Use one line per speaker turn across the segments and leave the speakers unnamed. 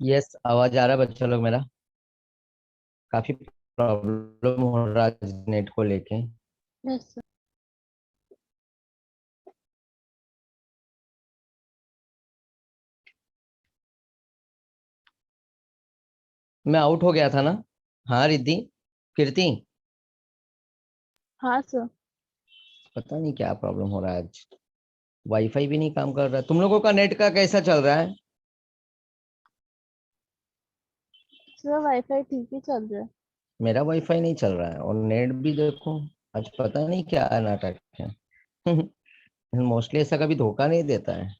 Yes, आवाज आ रहा है बच्चों लोग मेरा? काफी प्रॉब्लम हो रहा है नेट को लेके।
Yes sir.
मैं आउट हो गया था ना? हाँ रिद्धि, कीर्ति,
हाँ सर।
पता नहीं क्या प्रॉब्लम हो रहा है आज। वाईफाई भी नहीं काम कर रहा है। तुम लोगों का नेट का कैसा चल रहा है?
सर वाईफाई ठीक ही चल रहा है।
मेरा वाईफाई नहीं चल रहा है और नेट भी देखो। आज पता नहीं क्या नाटक है। मोस्टली ऐसा कभी धोखा नहीं देता है।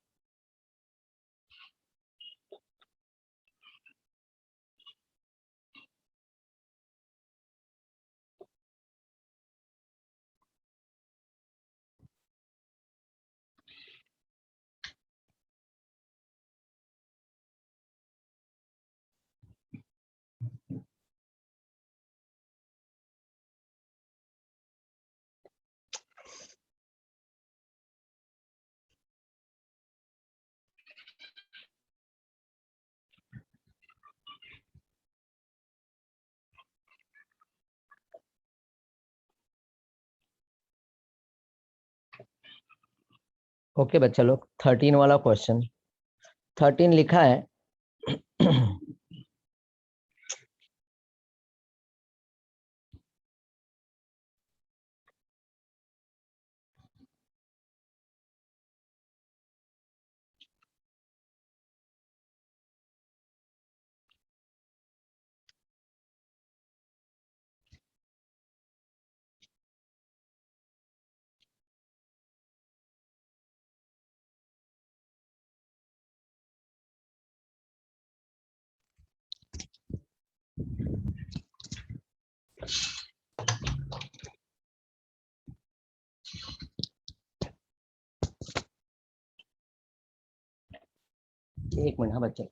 ओके बच्चा लोग, 13 वाला क्वेश्चन। 13 लिखा है। एक मिनट, हाँ बच्चे।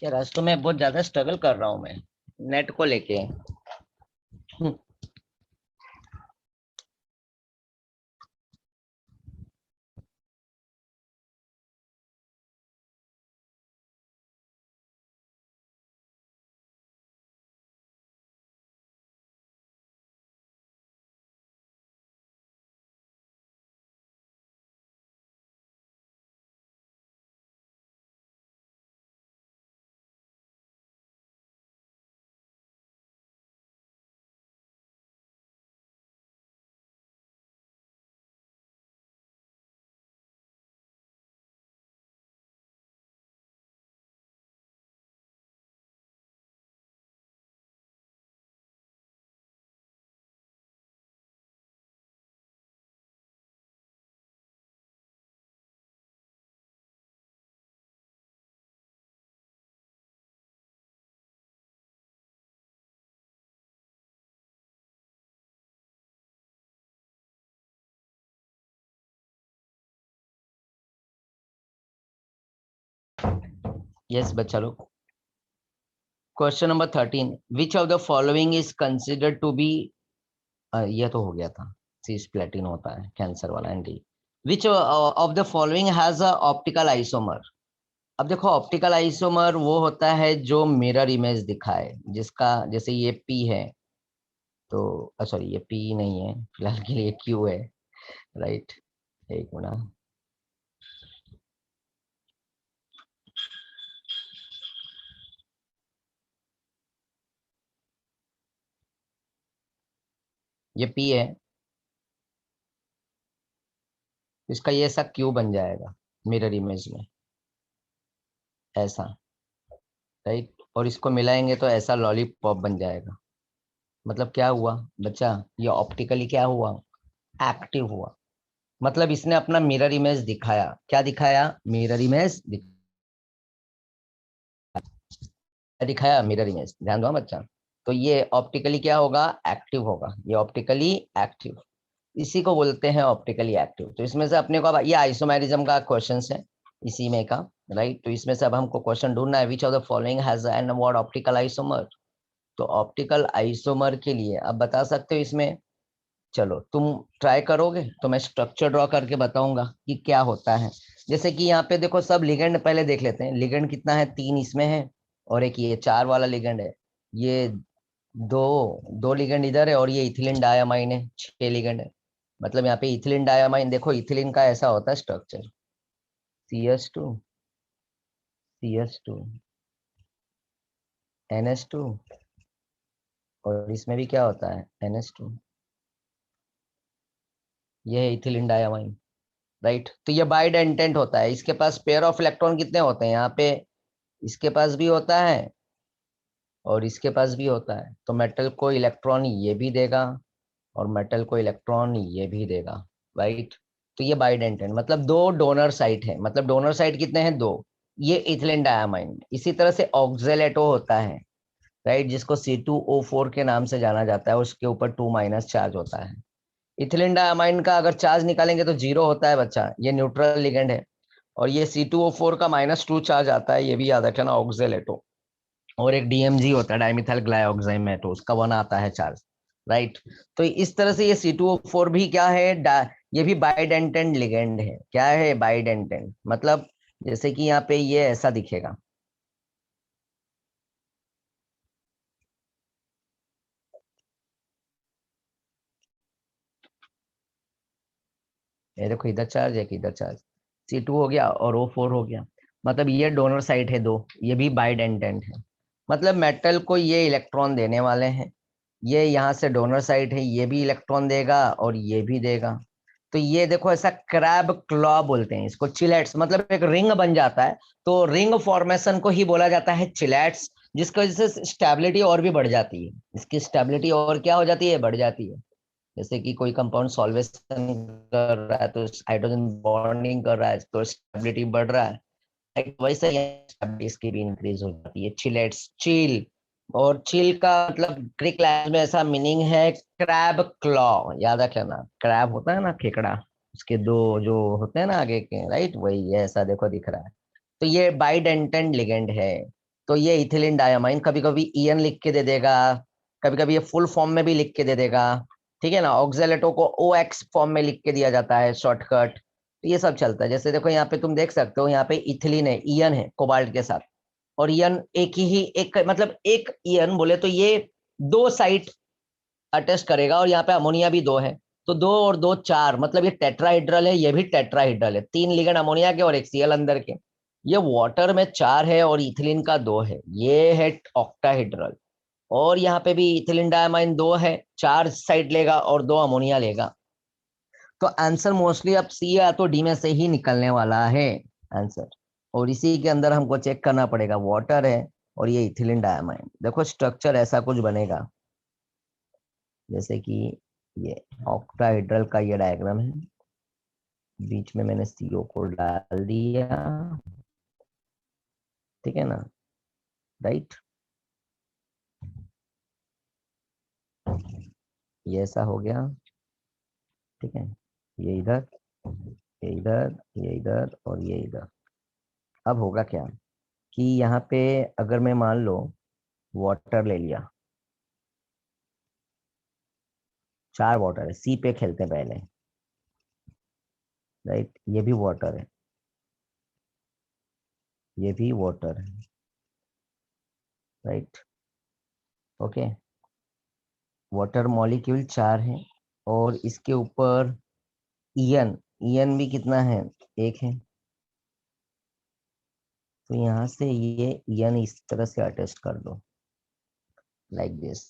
यार आज तो मैं बहुत ज्यादा स्ट्रगल कर रहा हूँ मैं नेट को लेके। यस बच्चा लोग, question number 13, which of the following is considered to be, ये तो हो गया था। सीस प्लेटिन होता है कैंसर वाला anti. Which of the following has a optical isomer. अब देखो, ऑप्टिकल आइसोमर वो होता है जो मिरर इमेज दिखाए, जिसका जैसे ये पी है तो सॉरी, ये पी नहीं है, फिलहाल के लिए क्यू है। राइट, एक मिनट। ये पी है, इसका ये ऐसा क्यू बन जाएगा मिरर इमेज में, ऐसा। राइट, और इसको मिलाएंगे तो ऐसा लॉलीपॉप बन जाएगा। मतलब क्या हुआ बच्चा? ये ऑप्टिकली क्या हुआ? एक्टिव हुआ। मतलब इसने अपना मिरर इमेज दिखाया। क्या दिखाया? मिरर इमेज दिखाया, मिरर इमेज। ध्यान दो हाँ बच्चा। तो ये ऑप्टिकली क्या होगा? एक्टिव होगा। ये ऑप्टिकली एक्टिव, इसी को बोलते हैं ऑप्टिकली एक्टिव। तो इसमें से अपने को अब ये आइसोमेरिज्म का क्वेश्चन है इसी में का। राइट, तो इसमें से अब हमको क्वेश्चन ढूंढना है, विच of the following has an word optical isomer. तो ऑप्टिकल आइसोमर के लिए अब बता सकते हो इसमें। चलो तुम ट्राई करोगे तो मैं स्ट्रक्चर ड्रॉ करके बताऊंगा कि क्या होता है। जैसे कि यहाँ पे देखो सब लिगेंड पहले देख लेते हैं। लिगेंड कितना है, 3 इसमें है और एक ये 4 वाला लिगेंड है। ये दो दो लिगेंड इधर है और ये इथिलीन डायमाइन है, 6 लिगेंड है। मतलब यहाँ पे इथिलीन डायमाइन देखो, इथिलीन का ऐसा होता है स्ट्रक्चर, CS2 CS2 NH2, और इसमें भी क्या होता है, NH2। ये है इथिलीन डायमाइन, राइट। तो ये बाइडेंटेंट होता है। इसके पास पेयर ऑफ इलेक्ट्रॉन कितने होते हैं यहाँ पे, इसके पास भी होता है और इसके पास भी होता है। तो मेटल को इलेक्ट्रॉन ये भी देगा और मेटल को इलेक्ट्रॉन ये भी देगा, राइट। तो ये बाइडेंटेंट मतलब दो डोनर साइट है। मतलब डोनर साइट कितने हैं, 2। ये इथिलीन डायमाइन। इसी तरह से ऑक्जेलेटो होता है, राइट, जिसको C2O4 के नाम से जाना जाता है। उसके ऊपर 2- चार्ज होता है। इथिलीन डायमाइन का अगर चार्ज निकालेंगे तो 0 होता है बच्चा, ये न्यूट्रल लिगेंड है। और ये C2O4 का -2 चार्ज आता है, ये भी याद रखना, ऑक्जेलेटो। और एक DMG होता है, डाइमिथाइल ग्लाइऑक्साइमेटो, उसका 1 आता है चार्ज, राइट। तो इस तरह से ये C2O4 भी क्या है, ये भी बाइडेंटेंट लिगेंड है। क्या है, बाइडेंटेंट। मतलब जैसे कि यहाँ पे ये ऐसा दिखेगा, ये देखो इधर चार्ज है कि इधर चार्ज, C2 हो गया और O4 हो गया। मतलब ये डोनर साइड है 2, ये भी बाइडेंटेंट है। मतलब मेटल को ये इलेक्ट्रॉन देने वाले हैं। ये यहाँ से डोनर साइड है, ये भी इलेक्ट्रॉन देगा और ये भी देगा। तो ये देखो ऐसा क्रैब क्लॉ बोलते हैं इसको, चिलेट्स। मतलब एक रिंग बन जाता है, तो रिंग फॉर्मेशन को ही बोला जाता है चिलेट्स, जिसकी वजह से स्टेबिलिटी और भी बढ़ जाती है। इसकी स्टेबिलिटी और क्या हो जाती है, बढ़ जाती है। जैसे कि कोई कंपाउंड सॉल्वेशन कर रहा है तो हाइड्रोजन बॉन्डिंग कर रहा है तो स्टेबिलिटी बढ़ रहा है, वैसे इसकी भी इंक्रीज हो जाती है। चिलेट्स, चील। और चील का मतलब ग्रीक लैंग्वेज में ऐसा मीनिंग है क्रैब क्लॉ, याद रख लेना। क्रैब होता है ना खेकड़ा, उसके 2 जो होते हैं ना आगे के, राइट, वही है, ऐसा देखो दिख रहा है। तो ये बाइडेंटेंट लिगेंड है। तो ये इथिलीन डायमाइन कभी कभी EN लिख के दे देगा, कभी कभी ये फुल फॉर्म में भी लिख के दे देगा, ठीक है ना। ऑक्जेलेटो को OX फॉर्म में लिख के दिया जाता है, शॉर्टकट। तो ये सब चलता है। जैसे देखो यहाँ पे तुम देख सकते हो, यहाँ पे इथिलीन है, EN है कोबाल्ट के साथ। और EN एक ही एक मतलब एक EN बोले तो ये 2 साइट अटेस्ट करेगा, और यहाँ पे अमोनिया भी 2 है। तो 2 और 2 4, मतलब ये टेट्राहिड्रल है, ये भी टेट्राहिड्रल है। 3 लिगेंड अमोनिया के और एक Cl अंदर के। ये वाटर में 4 है और इथिलीन का 2 है, ये है ऑक्टाहिड्रल। और यहाँ पे भी इथिलीन डायमाइन 2 है, 4 साइड लेगा और 2 अमोनिया लेगा। तो आंसर मोस्टली अब C या तो D में से ही निकलने वाला है आंसर। और इसी के अंदर हमको चेक करना पड़ेगा, वाटर है और ये इथिलीन डायमाइन। देखो स्ट्रक्चर ऐसा कुछ बनेगा, जैसे कि ये ऑक्टाहेड्रल का ये डायग्राम है, बीच में मैंने CO को डाल दिया, ठीक है ना, राइट। ये ऐसा हो गया, ठीक है। ये इधर, ये इधर, ये इधर और ये इधर। अब होगा क्या कि यहाँ पे अगर मैं मान लो वाटर ले लिया, 4 वाटर है, C पे खेलते हैं पहले, राइट। ये भी वाटर है, ये भी वाटर है, राइट, ओके। वाटर मॉलिक्यूल 4 है और इसके ऊपर EN, EN भी कितना है, 1 है। तो यहाँ से ये EN इस तरह से अटेस्ट कर दो, लाइक दिस।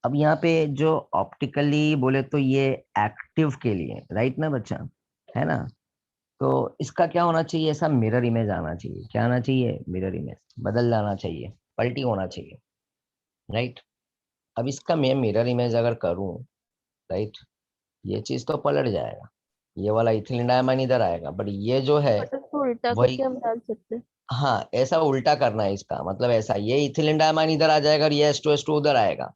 अब यहाँ पे जो ऑप्टिकली बोले तो ये एक्टिव के लिए, राइट ना बच्चा, है ना। तो इसका क्या होना चाहिए, ऐसा मिरर इमेज आना चाहिए। क्या आना चाहिए, मिरर इमेज बदल जाना चाहिए, पलटी होना चाहिए, राइट। अब इसका मैं मिरर इमेज अगर करूं, राइट, ये चीज तो पलट जाएगा। ये वाला इथिलीन डायमाइन इधर आएगा, बट ये जो है
बट उसको उल्टा
वही।
करके हम डाल सकते हैं।
हाँ, ऐसा उल्टा करना है इसका मतलब, ऐसा ये इथिलीन डायमाइन इधर आ जाएगा और ये H2SO2 उधर आएगा,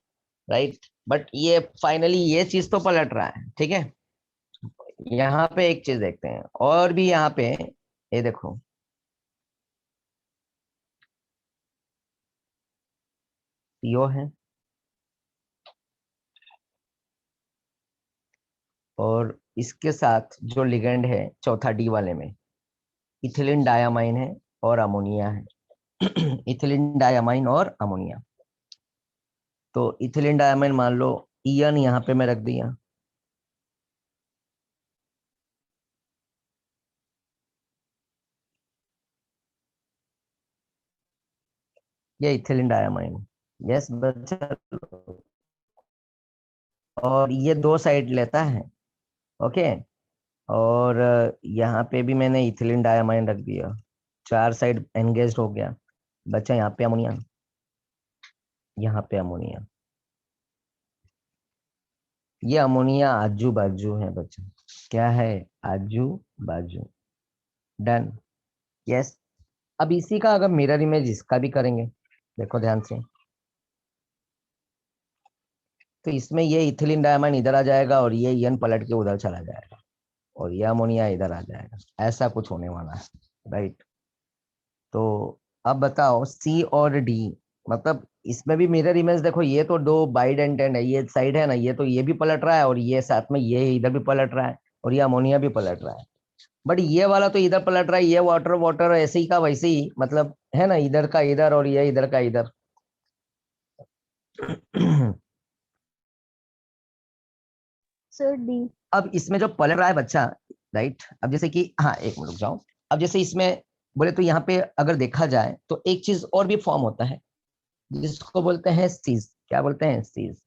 राइट। बट ये फाइनली ये चीज तो पलट रहा है, ठीक है। यहाँ पे एक चीज देखते हैं और भी, यहाँ पे ये देखो, CO है और इसके साथ जो लिगेंड है चौथा D वाले में, इथिलीन डायमाइन है और अमोनिया है। इथिलीन डायमाइन और अमोनिया। तो इथिलीन डायमाइन मान लो ईएन यहाँ पे मैं रख दिया, ये इथिलीन डायमाइन। यस बच्चा, और ये दो साइड लेता है। ओके, और यहाँ पे भी मैंने इथिलीन डायमाइन रख दिया, चार साइड एंगेज हो गया। बच्चा यहाँ पे अमोनिया, यहाँ पे अमोनिया, ये अमोनिया आजू बाजू है बच्चा, क्या है, आजू बाजू। डन। यस। अब इसी का अगर मिरर इमेज इसका भी करेंगे, देखो ध्यान से, तो इसमें ये इथिलीन डायमाइन इधर आ जाएगा और ये ईएन पलट के उधर चला जाएगा और ये अमोनिया इधर आ जाएगा, ऐसा कुछ होने वाला है। राइट। तो अब बताओ सी और डी, मतलब इसमें भी मिरर इमेज देखो, ये तो दो बाइडेंटेंट है, ये साइड है ना, ये तो ये भी पलट रहा है और ये साथ में ये इधर भी पलट रहा है और ये अमोनिया भी पलट रहा है। बट ये वाला तो इधर पलट रहा है, ये वाटर वाटर ऐसे ही का वैसे ही, मतलब है ना, इधर का इधर और ये इधर का इधर।
Sir D.
अब इसमें जो पलट रहा है बच्चा, राइट, अब जैसे कि हाँ एक मिनट रुक जाओ, अब जैसे इसमें बोले तो यहाँ पे अगर देखा जाए तो एक चीज और भी फॉर्म होता है जिसको बोलते हैं सीज। क्या बोलते हैं, सीज।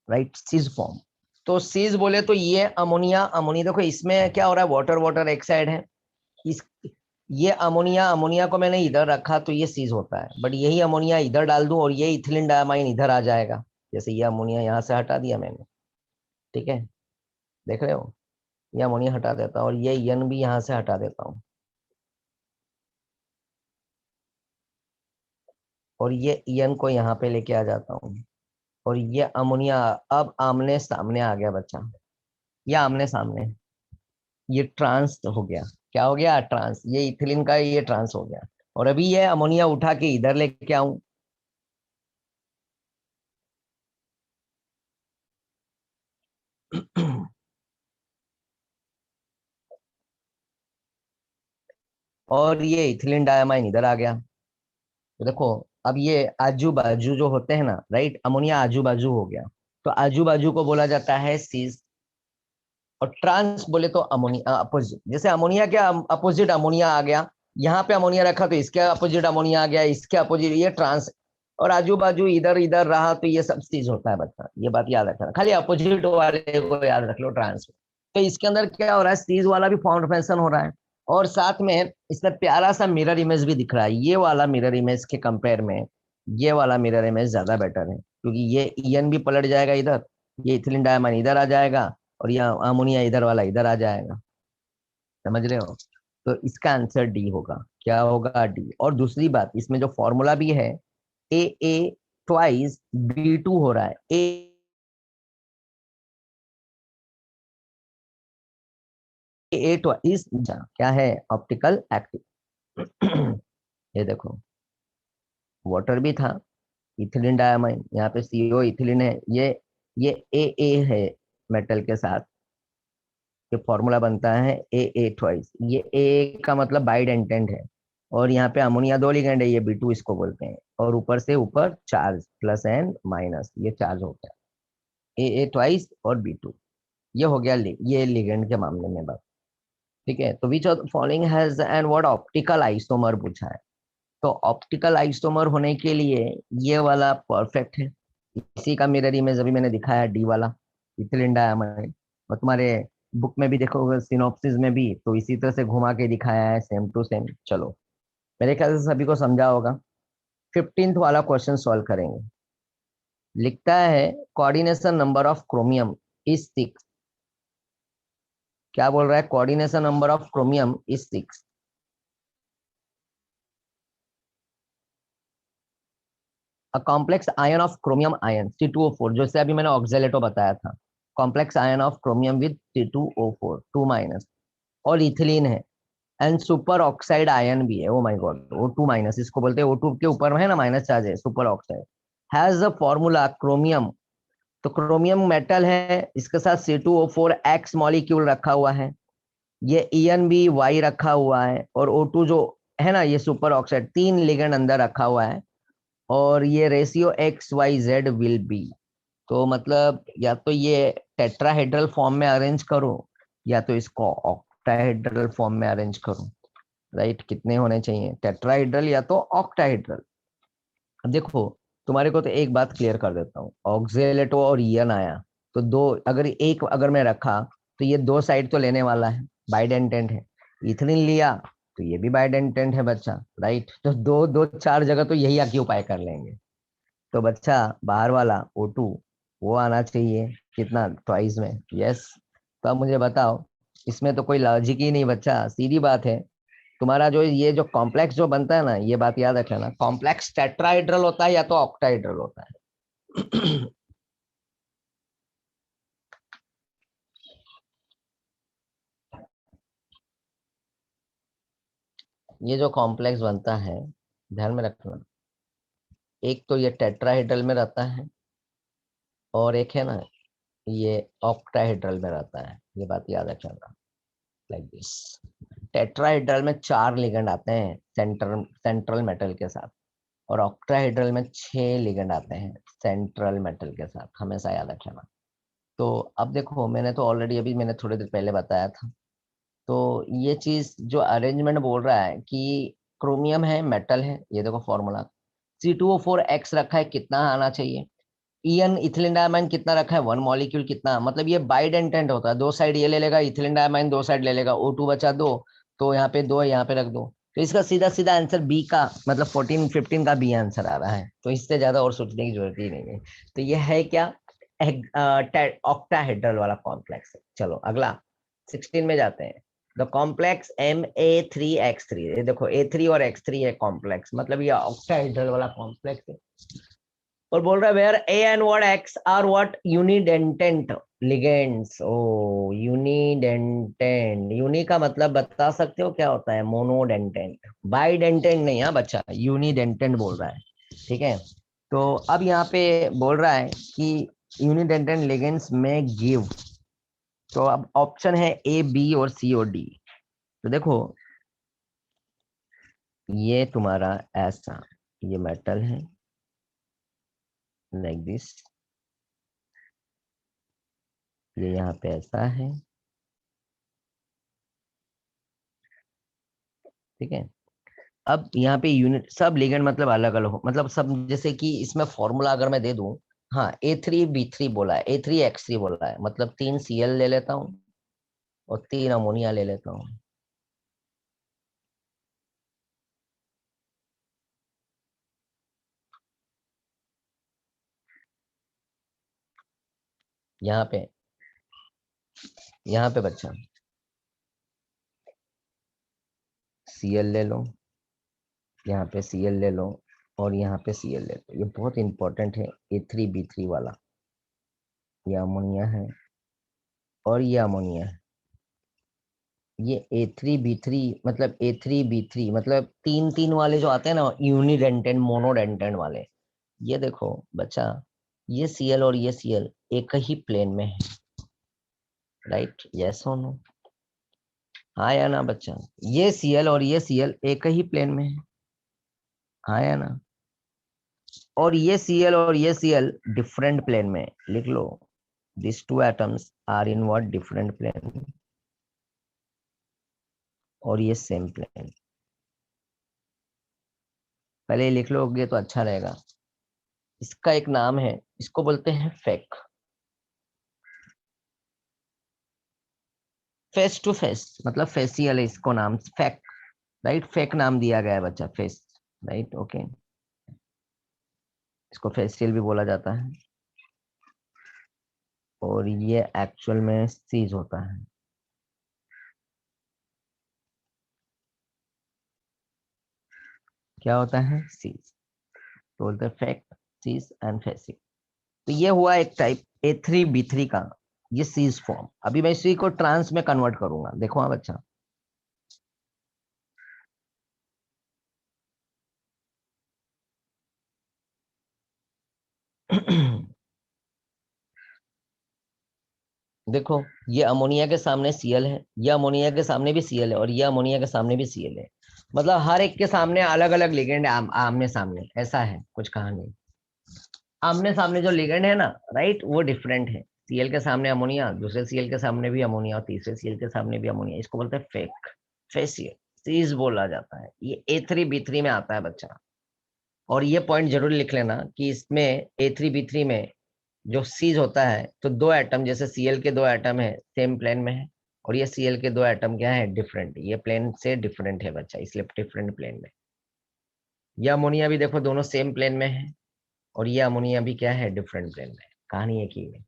राइट, सीज फॉर्म। तो सीज बोले तो ये अमोनिया अमोनिया, देखो इसमें क्या हो रहा है, वाटर वाटर एक साइड है, इस ये अमोनिया अमोनिया को मैंने इधर रखा तो ये सीज होता है, बट यही अमोनिया इधर डाल दूं और ये इथिलीन डायमाइन इधर आ जाएगा। जैसे ये अमोनिया यहाँ से हटा दिया मैंने, ठीक है, देख रहे हो, ये अमोनिया हटा देता हूँ और ये एन भी यहाँ से हटा देता हूँ और ये एन को यहाँ पे लेके आ जाता हूँ और ये अमोनिया अब आमने सामने आ गया बच्चा, ये आमने सामने, ये ट्रांस हो गया। क्या हो गया, ट्रांस, ये इथिलीन का ये ट्रांस हो गया। और अभी ये अमोनिया उठा के इधर लेके आऊं, और ये इथिलीन डायमाइन इधर आ गया। तो देखो अब ये आजू बाजू जो होते हैं ना, राइट, अमोनिया आजू बाजू हो गया, तो आजू बाजू को बोला जाता है सीज। और ट्रांस बोले तो अमोनिया अपोजिट, जैसे अमोनिया के अपोजिट अमोनिया आ गया, यहाँ पे अमोनिया रखा तो इसके अपोजिट अमोनिया आ गया, इसके अपोजिट ये ट्रांस। और आजू बाजू इधर इधर रहा तो ये सब चीज होता है बच्चा, ये बात याद रखना, खाली अपोजिट वाले को याद रख लो, ट्रांस। तो इसके अंदर क्या हो रहा है, सीज वाला भी फॉर्मेशन हो रहा है और साथ में इसमें प्यारा सा मिरर इमेज भी दिख रहा है। ये वाला मिरर इमेज के कंपेयर में ये वाला मिरर इमेज ज्यादा बेटर है, क्योंकि ये ईएन भी पलट जाएगा इधर, ये इथिलीन डायमाइन इधर आ जाएगा और ये अमोनिया इधर वाला इधर आ जाएगा। समझ रहे हो, तो इसका आंसर डी होगा। क्या होगा, डी। और दूसरी बात, इसमें जो फॉर्मूला भी है, ए ए ट्वाइस बी टू हो रहा है, ए ट्वाइस क्या है, ऑप्टिकल एक्टिव। ये देखो वाटर भी था, इथिलीन डायमाइन, यहाँ पे सीओ इथिलीन है, ये ए है मेटल के साथ, ये फॉर्मूला बनता है ए ए ट्वाइस, ये ए का मतलब बाइडेंटेंट है और यहाँ पे अमोनिया दो लिगेंड है, ये बी टू इसको बोलते हैं, और ऊपर से ऊपर चार्ज प्लस एंड माइनस, ये चार्ज हो गया ए ए ट्वाइस और बी टू। ये हो गया ये लिगेंड के मामले में बात। ठीक है, तो which of following has and what optical isomer पूछा है। तो ऑप्टिकल आइसोमर होने के लिए ये वाला परफेक्ट है, इसी का मिरर इमेज अभी मैंने दिखाया, डी वाला इथिलीन डायमाइड। और तुम्हारे बुक में भी देखोगे, सिनॉप्सिस में भी तो इसी तरह से घुमा के दिखाया है, सेम टू सेम। चलो, मेरे ख्याल से सभी को समझा होगा। 15th वाला क्वेश्चन सॉल्व करेंगे। लिखता है coordination number of chromium is 6। क्या बोल रहा है, coordination number of chromium is 6। A complex ion of chromium ion C2O4, जैसे अभी मैंने ऑक्जेलेटो बताया था, complex ion of chromium with C2O4 2 minus, और इथिलीन है, एंड सुपर ऑक्साइड आयन भी है। Oh my God, O2 minus इसको बोलते हैं, O2 के ऊपर है ना माइनस चार्ज है, super oxide has a formula chromium. तो क्रोमियम मेटल है, इसके साथ C2O4 एक्स मॉलिक्यूल रखा हुआ है, ये ईएन भी वाई रखा हुआ है, और O2 जो है ना, ये सुपर ऑक्साइड, 3 लिगेंड अंदर रखा हुआ है, और ये रेशियो XYZ विल बी। तो मतलब या तो ये टेट्राहेड्रल फॉर्म में अरेंज करो, या तो इसको ऑक्टाहेड्रल फॉर्म में अरेंज करो। राइट, कितने होने चाहिए, टेट्राहेड्रल या तो ऑक्टाहेड्रल। अब देखो, तुम्हारे को तो एक बात क्लियर कर देता हूँ, ऑक्जेलेटो और ईएन आया, तो दो, अगर मैं रखा, तो ये दो साइड तो लेने वाला है, बाइडेंटेंट है। इथिलीन लिया तो ये भी बाइडेंटेंट है बच्चा। राइट, तो दो दो चार जगह तो यही ऑक्यूपाई कर लेंगे। तो बच्चा बाहर वाला O2 वो आना चाहिए कितना, ट्वाइस में। यस। तो अब मुझे बताओ, इसमें तो कोई लॉजिक ही नहीं बच्चा, सीधी बात है। तुम्हारा जो ये जो कॉम्प्लेक्स जो बनता है ना, ये बात याद रखना, कॉम्प्लेक्स टेट्राहेड्रल होता है या तो ऑक्टाहेड्रल होता है। ये जो कॉम्प्लेक्स बनता है, ध्यान में रखना, एक तो ये टेट्राहेड्रल में रहता है, और एक है ना, ये ऑक्टाहेड्रल में रहता है। ये बात याद रखना, लाइक दिस। टेट्राहेड्रल में 4 लिगेंड आते हैं सेंट्रल मेटल के साथ, और ऑक्टाहेड्रल में 6 लिगेंड आते हैं सेंट्रल मेटल के साथ, हमेशा याद रखना। तो अब देखो, मैंने तो ऑलरेडी अभी मैंने थोड़ी देर पहले बताया था। तो ये चीज जो अरेंजमेंट बोल रहा है कि क्रोमियम है, मेटल है, ये देखो फॉर्मूला, C2O4X रखा है, कितना आना चाहिए। ईएन इथिलीन डायमाइन कितना रखा है, 1 मॉलिक्यूल कितना, मतलब ये बाइडेंटेंट होता है, दो साइड ये ले लेगा इथिलीन डायमाइन, दो साइड ले लेगा, O2 बचा दो, तो यहाँ पे दो, यहाँ पे रख दो। तो इसका सीधा सीधा आंसर बी का, मतलब 14 15 का बी आंसर आ रहा है, तो इससे ज्यादा और सोचने की जरूरत ही नहीं है। तो ये है क्या, ऑक्टाहेड्रल वाला कॉम्प्लेक्स है। चलो अगला 16 में जाते हैं। द कॉम्प्लेक्स Ma3X3, ये देखो A3 और X3 है कॉम्प्लेक्स, मतलब ये ऑक्टाहेड्रल वाला कॉम्प्लेक्स है। और बोल रहा है where a and word X R what, unidentate ligands. Oh, unidentate, uni का मतलब बता सकते हो क्या होता है, मोनोडेंटेंट, बाइडेंटेंट नहीं, हाँ बच्चा, यूनिडेंटेंट बोल रहा है। ठीक है, तो अब यहाँ पे बोल रहा है कि यूनिडेंटेंट लिगेंड्स में गिव। तो अब ऑप्शन है A B और C और D। तो देखो, ये तुम्हारा ऐसा, ये मेटल है, लाइक दिस, ये यहाँ पे ऐसा है। ठीक है, अब यहाँ पे यूनिट सब लिगेंड मतलब अलग अलग हो, मतलब सब, जैसे कि इसमें फॉर्मूला अगर मैं दे दूं, हाँ A3B3 बोला है, A3X3 बोला है, मतलब 3 Cl ले लेता हूँ और 3 अमोनिया ले लेता हूँ। यहाँ पे, यहाँ पे बच्चा Cl ले लो, यहाँ पे Cl ले लो, और यहाँ पे Cl ले लो, ये बहुत इंपॉर्टेंट है, A3B3 वाला। ये अमोनिया है और ये अमोनिया है। ये A3B3 मतलब A3B3 मतलब 3 3 वाले जो आते हैं ना, यूनिडेंटेंट मोनोडेंटेंट वाले, ये देखो बच्चा, ये Cl और ये Cl एक ही प्लेन में है। राइट, यस और नो, हाँ या ना बच्चा, ये Cl और ये Cl एक ही प्लेन में है, हाँ या ना। और ये Cl और ये Cl डिफरेंट प्लेन में है। लिख लो, this two atoms are in what, different plane, और ये सेम प्लेन। पहले ये लिख लोगे तो अच्छा रहेगा। इसका एक नाम है, इसको बोलते हैं फेक, फेस टू फेस, मतलब फेसियल है इसको नाम, फेक। राइट, फेक नाम दिया गया है बच्चा, फेस। राइट, ओके, इसको फेसियल भी बोला जाता है, और ये एक्चुअल में सीज होता है। क्या होता है, सीज। तो बोलते हैं फेक, सीज एंड फेसिक। तो ये हुआ एक टाइप A3B3 का, ये सीज फॉर्म। अभी मैं इसी को ट्रांस में कन्वर्ट करूंगा, देखो हाँ बच्चा। देखो ये अमोनिया के सामने Cl है, ये अमोनिया के सामने भी Cl है, और ये अमोनिया के सामने भी Cl है। मतलब हर एक के सामने अलग अलग लिगेंड है, आमने सामने, ऐसा है कुछ कहा नहीं। आमने सामने जो लिगेंड है ना, राइट, वो डिफरेंट है। Cl के सामने अमोनिया, दूसरे Cl के सामने भी अमोनिया, और तीसरे Cl के सामने भी अमोनिया। इसको बोलते हैं फेक, फेसियल सीज बोला जाता है। ये A3B3 में आता है बच्चा। और ये पॉइंट जरूर लिख लेना कि इसमें A3B3 में जो सीज होता है, तो दो एटम, जैसे Cl के दो एटम है सेम प्लेन में है, और ये Cl के दो एटम क्या है, डिफरेंट, ये प्लेन से डिफरेंट है बच्चा, इसलिए डिफरेंट प्लेन में। ये अमोनिया भी देखो दोनों सेम प्लेन में है, और ये अमोनिया भी क्या है, डिफरेंट प्लेन में। कहानी एक ही है।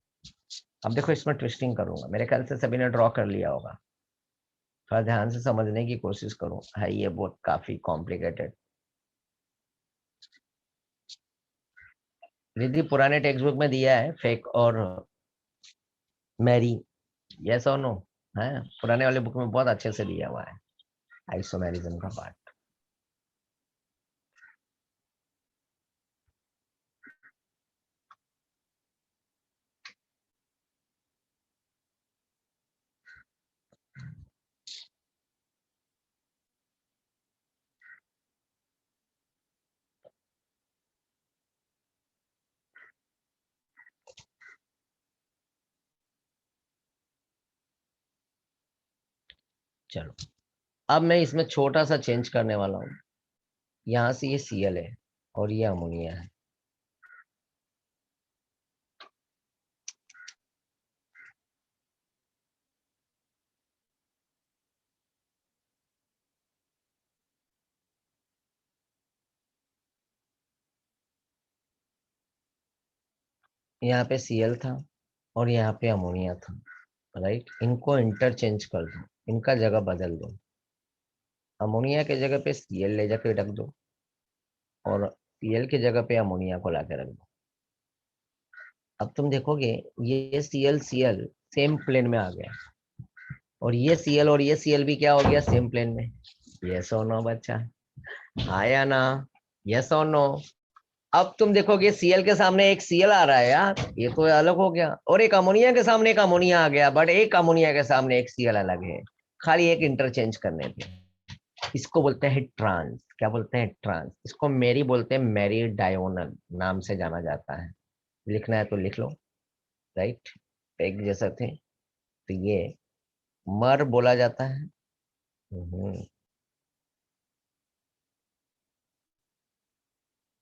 अब देखो इसमें ट्विस्टिंग करूंगा, मेरे ख्याल से सभी ने ड्रॉ कर लिया होगा। थोड़ा ध्यान से समझने की कोशिश करूं, है ये बहुत काफी कॉम्प्लिकेटेड। रिद्धि पुराने टेक्स्ट बुक में दिया है फेक और मैरी, यस और नो, है पुराने वाले बुक में बहुत अच्छे से दिया हुआ है आइसोमेरिज्म का पार्ट। चलो अब मैं इसमें छोटा सा चेंज करने वाला हूँ। यहाँ से ये Cl है और ये अमोनिया है। यहाँ पे Cl था और यहाँ पे अमोनिया था, राइट। इनको इंटरचेंज कर दो, इनका जगह बदल दो। अमोनिया के जगह पे Cl ले जाके रख दो, और Cl की जगह पे अमोनिया को लाके रख दो। अब तुम देखोगे ये Cl सेम प्लेन में आ गया, और ये Cl और ये Cl भी क्या हो गया, सेम प्लेन में। यस और नो बच्चा, आया ना, यस और नो। अब तुम देखोगे Cl के सामने एक Cl आ रहा है यार, ये तो अलग हो गया, और एक अमोनिया के सामने एक अमोनिया आ गया, बट एक अमोनिया के सामने एक Cl अलग है। खाली एक इंटरचेंज करने थे। इसको बोलते हैं ट्रांस, क्या बोलते हैं, ट्रांस। इसको मेरी बोलते हैं, मेरी डायोनल नाम से जाना जाता है। लिखना है तो लिख लो, राइट। एक जैसा थे, तो ये मर बोला जाता है।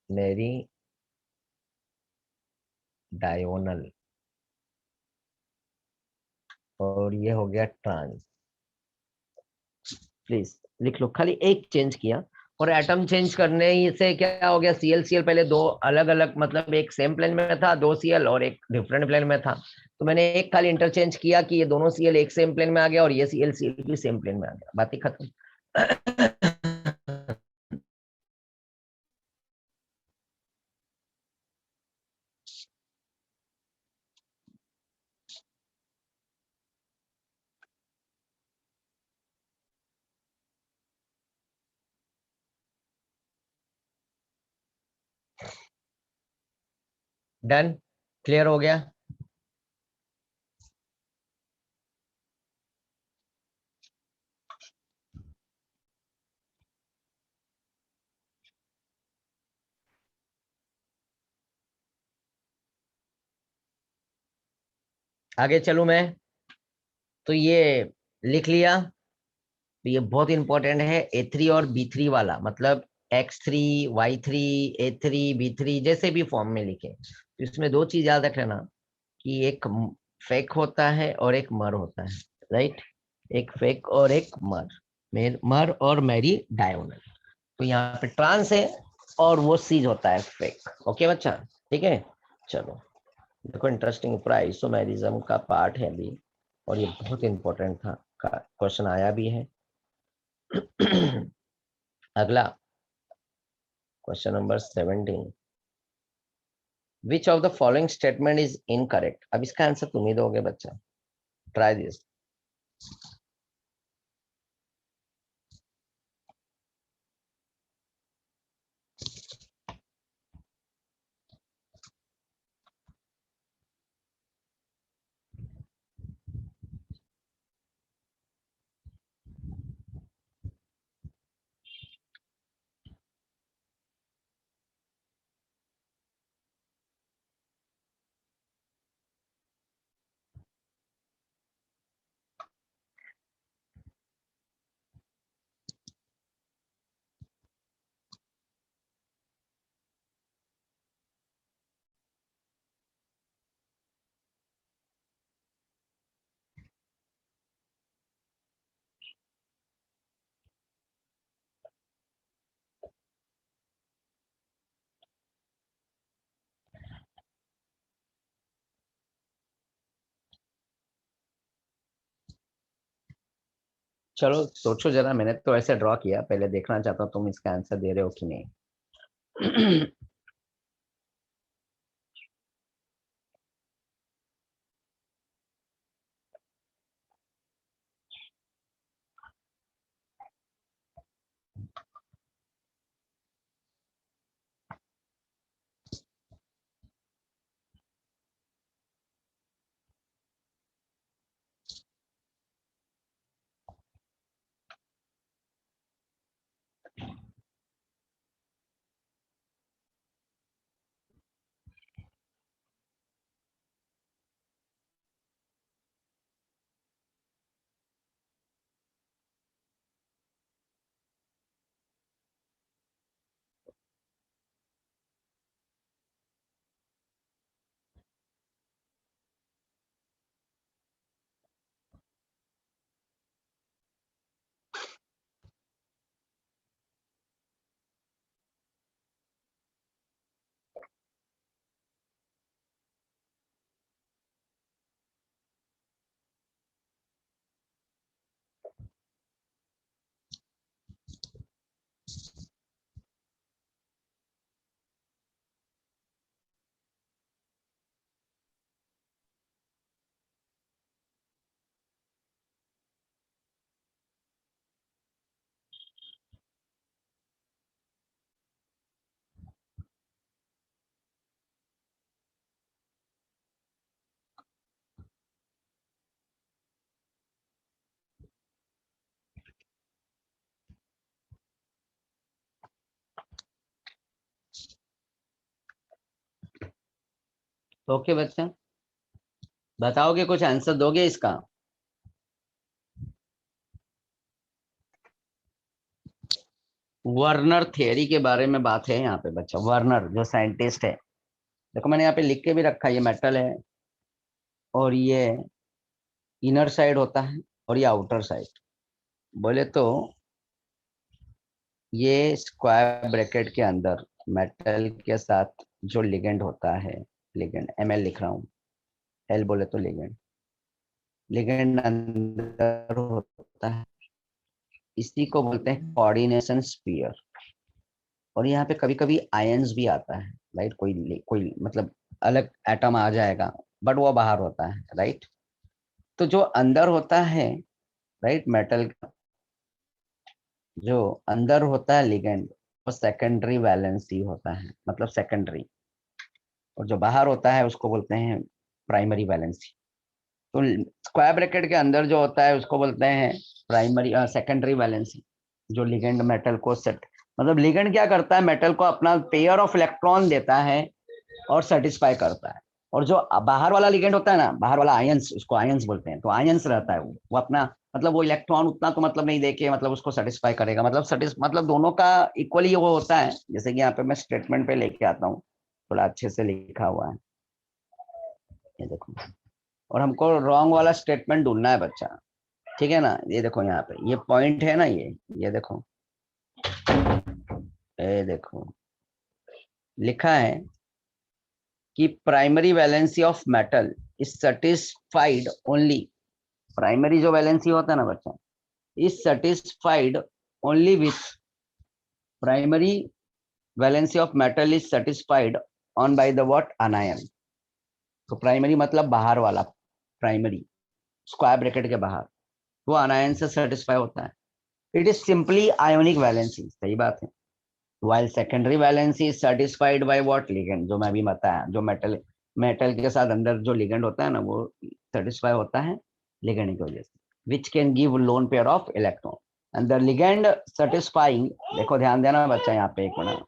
मेरी डायोनल, और ये हो गया ट्रांस। प्लीज लिख लो, खाली एक चेंज किया, और एटम चेंज करने से क्या हो गया, Cl पहले दो अलग अलग, मतलब एक सेम प्लेन में था, दो Cl और एक डिफरेंट प्लेन में था, तो मैंने एक खाली इंटरचेंज किया कि ये दोनों Cl एक सेम प्लेन में आ गया, और ये Cl भी सेम प्लेन में आ गया, बात ही खत्म। डन, क्लियर हो गया। आगे चलूं मैं, तो ये लिख लिया। तो ये बहुत इंपॉर्टेंट है, A3 और B3 वाला, मतलब X3 Y3 A3 B3 जैसे भी फॉर्म में लिखे, तो इसमें दो चीज याद रख लेना, कि एक फेक होता है और एक मर होता है, राइट। एक फेक और एक मर, मर और मैरी डायोनल। तो यहाँ पे ट्रांस है और वो सीज होता है फेक। ओके बच्चा, ठीक है। चलो देखो, इंटरेस्टिंग पूरा आइसोमेरिज्म का पार्ट है अभी, और ये बहुत इंपॉर्टेंट था, क्वेश्चन आया भी है। अगला question number 17, which of the following statement is incorrect. अब इसका आंसर तुम ही दोगे बच्चा, ट्राई दिस। चलो सोचो जरा, मैंने तो ऐसे ड्रॉ किया, पहले देखना चाहता हूँ तुम इसका आंसर दे रहे हो कि नहीं। ओके बच्चा, बताओगे, कुछ आंसर दोगे इसका? वर्नर थियरी के बारे में बात है यहाँ पे बच्चा। वर्नर जो साइंटिस्ट है, देखो मैंने यहाँ पे लिख के भी रखा है, ये मेटल है और ये इनर साइड होता है और ये आउटर साइड। बोले तो ये स्क्वायर ब्रैकेट के अंदर मेटल के साथ जो लिगेंड होता है, लिगेंड Ml लिख रहा हूँ, एल बोले तो लिगेंड, लिगेंड अंदर होता है, इसी को बोलते हैं कोऑर्डिनेशन स्फीयर। और यहाँ पे कभी कभी आयंस भी आता है, राइट, कोई कोई मतलब अलग एटम आ जाएगा, बट वो बाहर होता है, राइट। तो जो अंदर होता है, राइट, मेटल का जो अंदर होता है लिगेंड, वो सेकेंडरी वैलेंसी होता है, मतलब सेकेंडरी। और जो बाहर होता है उसको बोलते हैं प्राइमरी वैलेंसी। तो स्क्वायर ब्रैकेट के अंदर जो होता है उसको बोलते हैं प्राइमरी सेकेंडरी वैलेंसी, जो लिगेंड मेटल को सेट, मतलब लिगेंड क्या करता है, मेटल को अपना पेयर ऑफ इलेक्ट्रॉन देता है और सेटिस्फाई करता है। और जो बाहर वाला लिगेंड होता है ना, बाहर वाला आयंस, उसको आयंस बोलते हैं, तो आयंस रहता है वो अपना, मतलब वो इलेक्ट्रॉन उतना तो मतलब नहीं देके, मतलब उसको सेटिस्फाई करेगा, मतलब दोनों का इक्वली वो होता है। जैसे कि यहाँ पे मैं स्टेटमेंट पे लेके आता हूँ, थोड़ा अच्छे से लिखा हुआ है, ये देखो। और हमको रॉन्ग वाला स्टेटमेंट ढूंढना है बच्चा, ठीक है ना। ये देखो यहाँ पे ये पॉइंट है ना, ये देखो, ये देखो लिखा है कि primary valency of metal is satisfied only, primary जो वैलेंसी होता है ना बच्चा, is satisfied only with, primary valency of metal is satisfied on by the what, अनायन। तो प्राइमरी मतलब बाहर वाला, प्राइमरी स्क्वायर ब्रैकेट के बाहर, वो अनायन से सेटिस्फाई होता है। It is simply ionic valency, सही बात है। while secondary valency is satisfied by what, ligand, जो मैं भी बताया, जो मेटल मेटल के साथ अंदर जो लिगेंड होता है ना, वो सेटिस्फाई होता है लिगेंड की वजह से, which can give lone pair of electron and the ligand satisfying, देखो ध्यान देना बच्चा यहाँ पे, एक मिनट,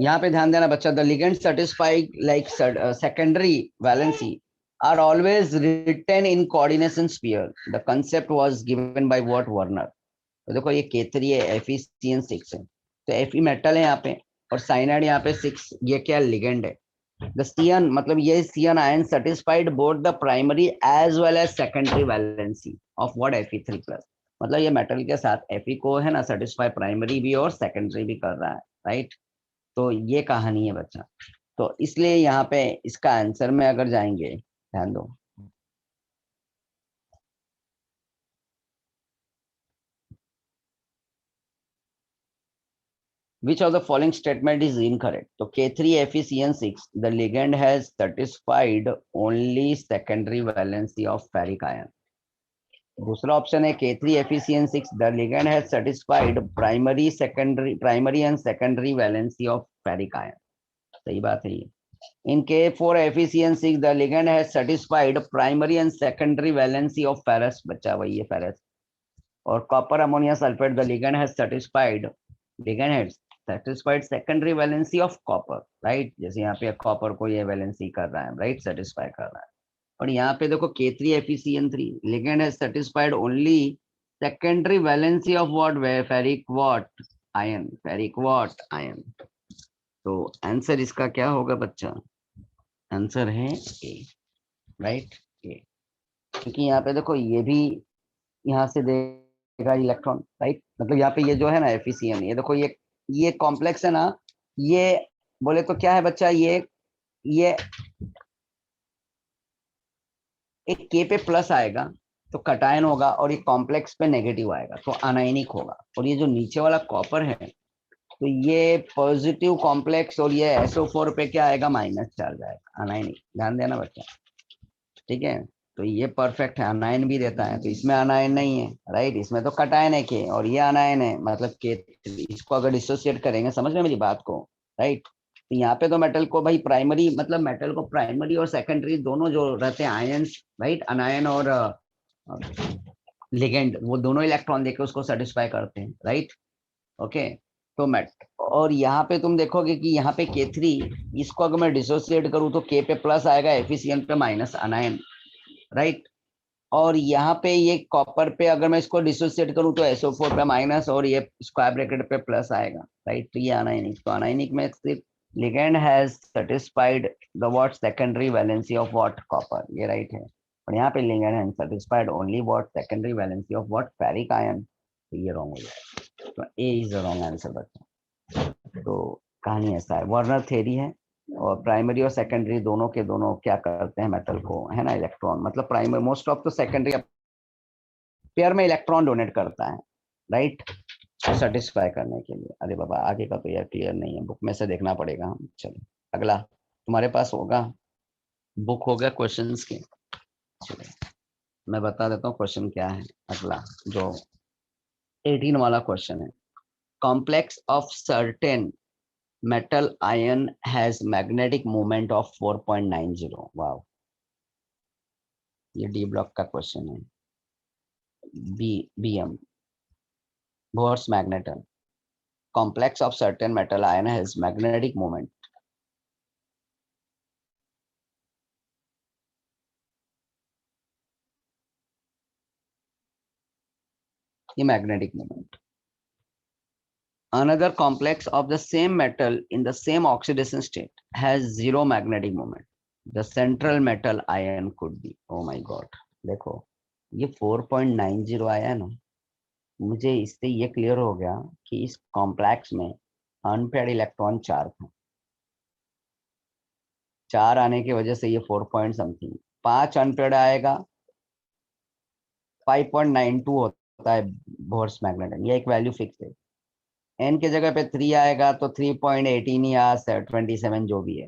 यहाँ पे ध्यान देना बच्चा, the ligand satisfied like secondary valency are always written in coordination sphere. The concept was given by what, Warner। तो देखो ये K3 है, FeCN6 है, तो Fe मेटल है यहाँ पे और साइनाइड यहाँ पे 6, ये क्या लिगेंड है। द Cn मतलब ये Cn ion satisfied both the primary as well as secondary valency of what Fe3 plus, मतलब ये मेटल के साथ Fe को है ना सेटिस्फाई प्राइमरी भी और सेकेंडरी भी कर रहा है, राइट। तो ये कहानी है बच्चा। तो इसलिए यहाँ पे इसका आंसर में अगर जाएंगे, ध्यान दो, which of the following statement is incorrect? तो K3FeCN6 the ligand has satisfied only secondary valency of ferric ion। दूसरा ऑप्शन है K3FeCN6 the ligand has satisfied primary and secondary valency of ferric ion। सही बात है ये। In K4FeCN6 the ligand has satisfied primary and secondary valency of ferrous, बच्चा वही है ferrous। और copper ammonia sulphate the ligand has satisfied secondary valency of copper, right. जैसे यहाँ पे कॉपर को ये वैलेंसी कर रहा है, राइट, सेटिस्फाई कर रहा है। और यहाँ पे देखो K3FeCN3 ligand has satisfied only secondary valency of ferric what ion. तो आंसर इसका क्या होगा बच्चा? आंसर है ए, राइट, ए। क्योंकि यहाँ पे देखो ये भी यहाँ से देगा इलेक्ट्रॉन, राइट। मतलब यहाँ पे ये जो है ना FeCN, ये देखो ये कॉम्प्लेक्स है ना, ये बोले तो क्या है बच्चा, ये एक K पे प्लस आएगा तो कटायन होगा, और ये कॉम्प्लेक्स पे नेगेटिव आएगा तो अनायनिक होगा। और ये जो नीचे वाला कॉपर है तो ये पॉजिटिव कॉम्प्लेक्स, और ये SO4 पे क्या आएगा, माइनस चार्ज आएगा, अनायनिक। ध्यान देना बच्चा, ठीक है। तो ये परफेक्ट है, अनायन भी देता है, तो इसमें अनायन नहीं है, राइट। इसमें तो कटायन है के, और ये अनायन है, मतलब के इसको अगर डिसोसिएट करेंगे, समझ रहे मेरी बात को, राइट। तो यहाँ पे तो मेटल को भाई प्राइमरी, मतलब मेटल को प्राइमरी और सेकेंडरी दोनों जो रहते हैं आयंस, राइट, अनायन और लिगेंड, वो दोनों इलेक्ट्रॉन देके उसको सेटिस्फाई करते हैं, राइट, ओके। तो मेट और यहाँ पे तुम देखोगे कि यहाँ पे K3, इसको अगर मैं डिसोसिएट करूँ तो K पे प्लस आएगा, FeCN पे माइनस, अनायन, राइट। और यहाँ पे ये कॉपर पे अगर मैं इसको डिसोसिएट करूँ तो SO4 पे माइनस, और ये स्क्वायर ब्रैकेट पे प्लस आएगा, राइट। तो ये अनायनिक, तो अनायनिक में सिर्फ ligand has satisfied the what secondary valency of what copper, ये राइट है। और यहाँ पे ligand has satisfied only what secondary valency of what ferric ion, तो ये रॉन्ग हो जाएगा। तो ए इज द रॉन्ग आंसर बच्चा। तो कहानी ऐसा है, वार्नर थ्योरी है, और प्राइमरी और सेकेंडरी दोनों के दोनों क्या करते हैं मेटल को, है ना, इलेक्ट्रॉन, मतलब प्राइमरी मोस्ट ऑफ तो सेकेंडरी पेयर में इलेक्ट्रॉन डोनेट करता है, राइट, सेटिस्फाई करने के लिए। अरे बाबा आगे का तो यार क्लियर नहीं है, बुक में से देखना पड़ेगा हम। चलो अगला तुम्हारे पास होगा, बुक हो गया क्वेश्चंस के। चलो मैं बता देता हूँ क्वेश्चन क्या है। अगला जो 18 वाला क्वेश्चन है, complex of certain metal ion has magnetic moment of 4.90। वाव, ये डी ब्लॉक का क्वेश्चन है। BM Bohr's magneton, complex of certain metal ion has magnetic moment। ये magnetic moment। Another complex of the same metal in the same oxidation state has zero magnetic moment। The central metal ion could be, oh my god, देखो ये 4.90 आया ना, मुझे इससे ये clear हो गया कि इस कॉम्प्लेक्स में अनपेयर्ड इलेक्ट्रॉन 4 था। 4 आने की वजह से ये 4 पॉइंट समथिंग, 5 अनपेयर्ड आएगा 5.92 होता है बोर्स मैग्नेटन, ये एक वैल्यू फिक्स है। एन के जगह पे 3 आएगा तो 3.18 या 27 जो भी है,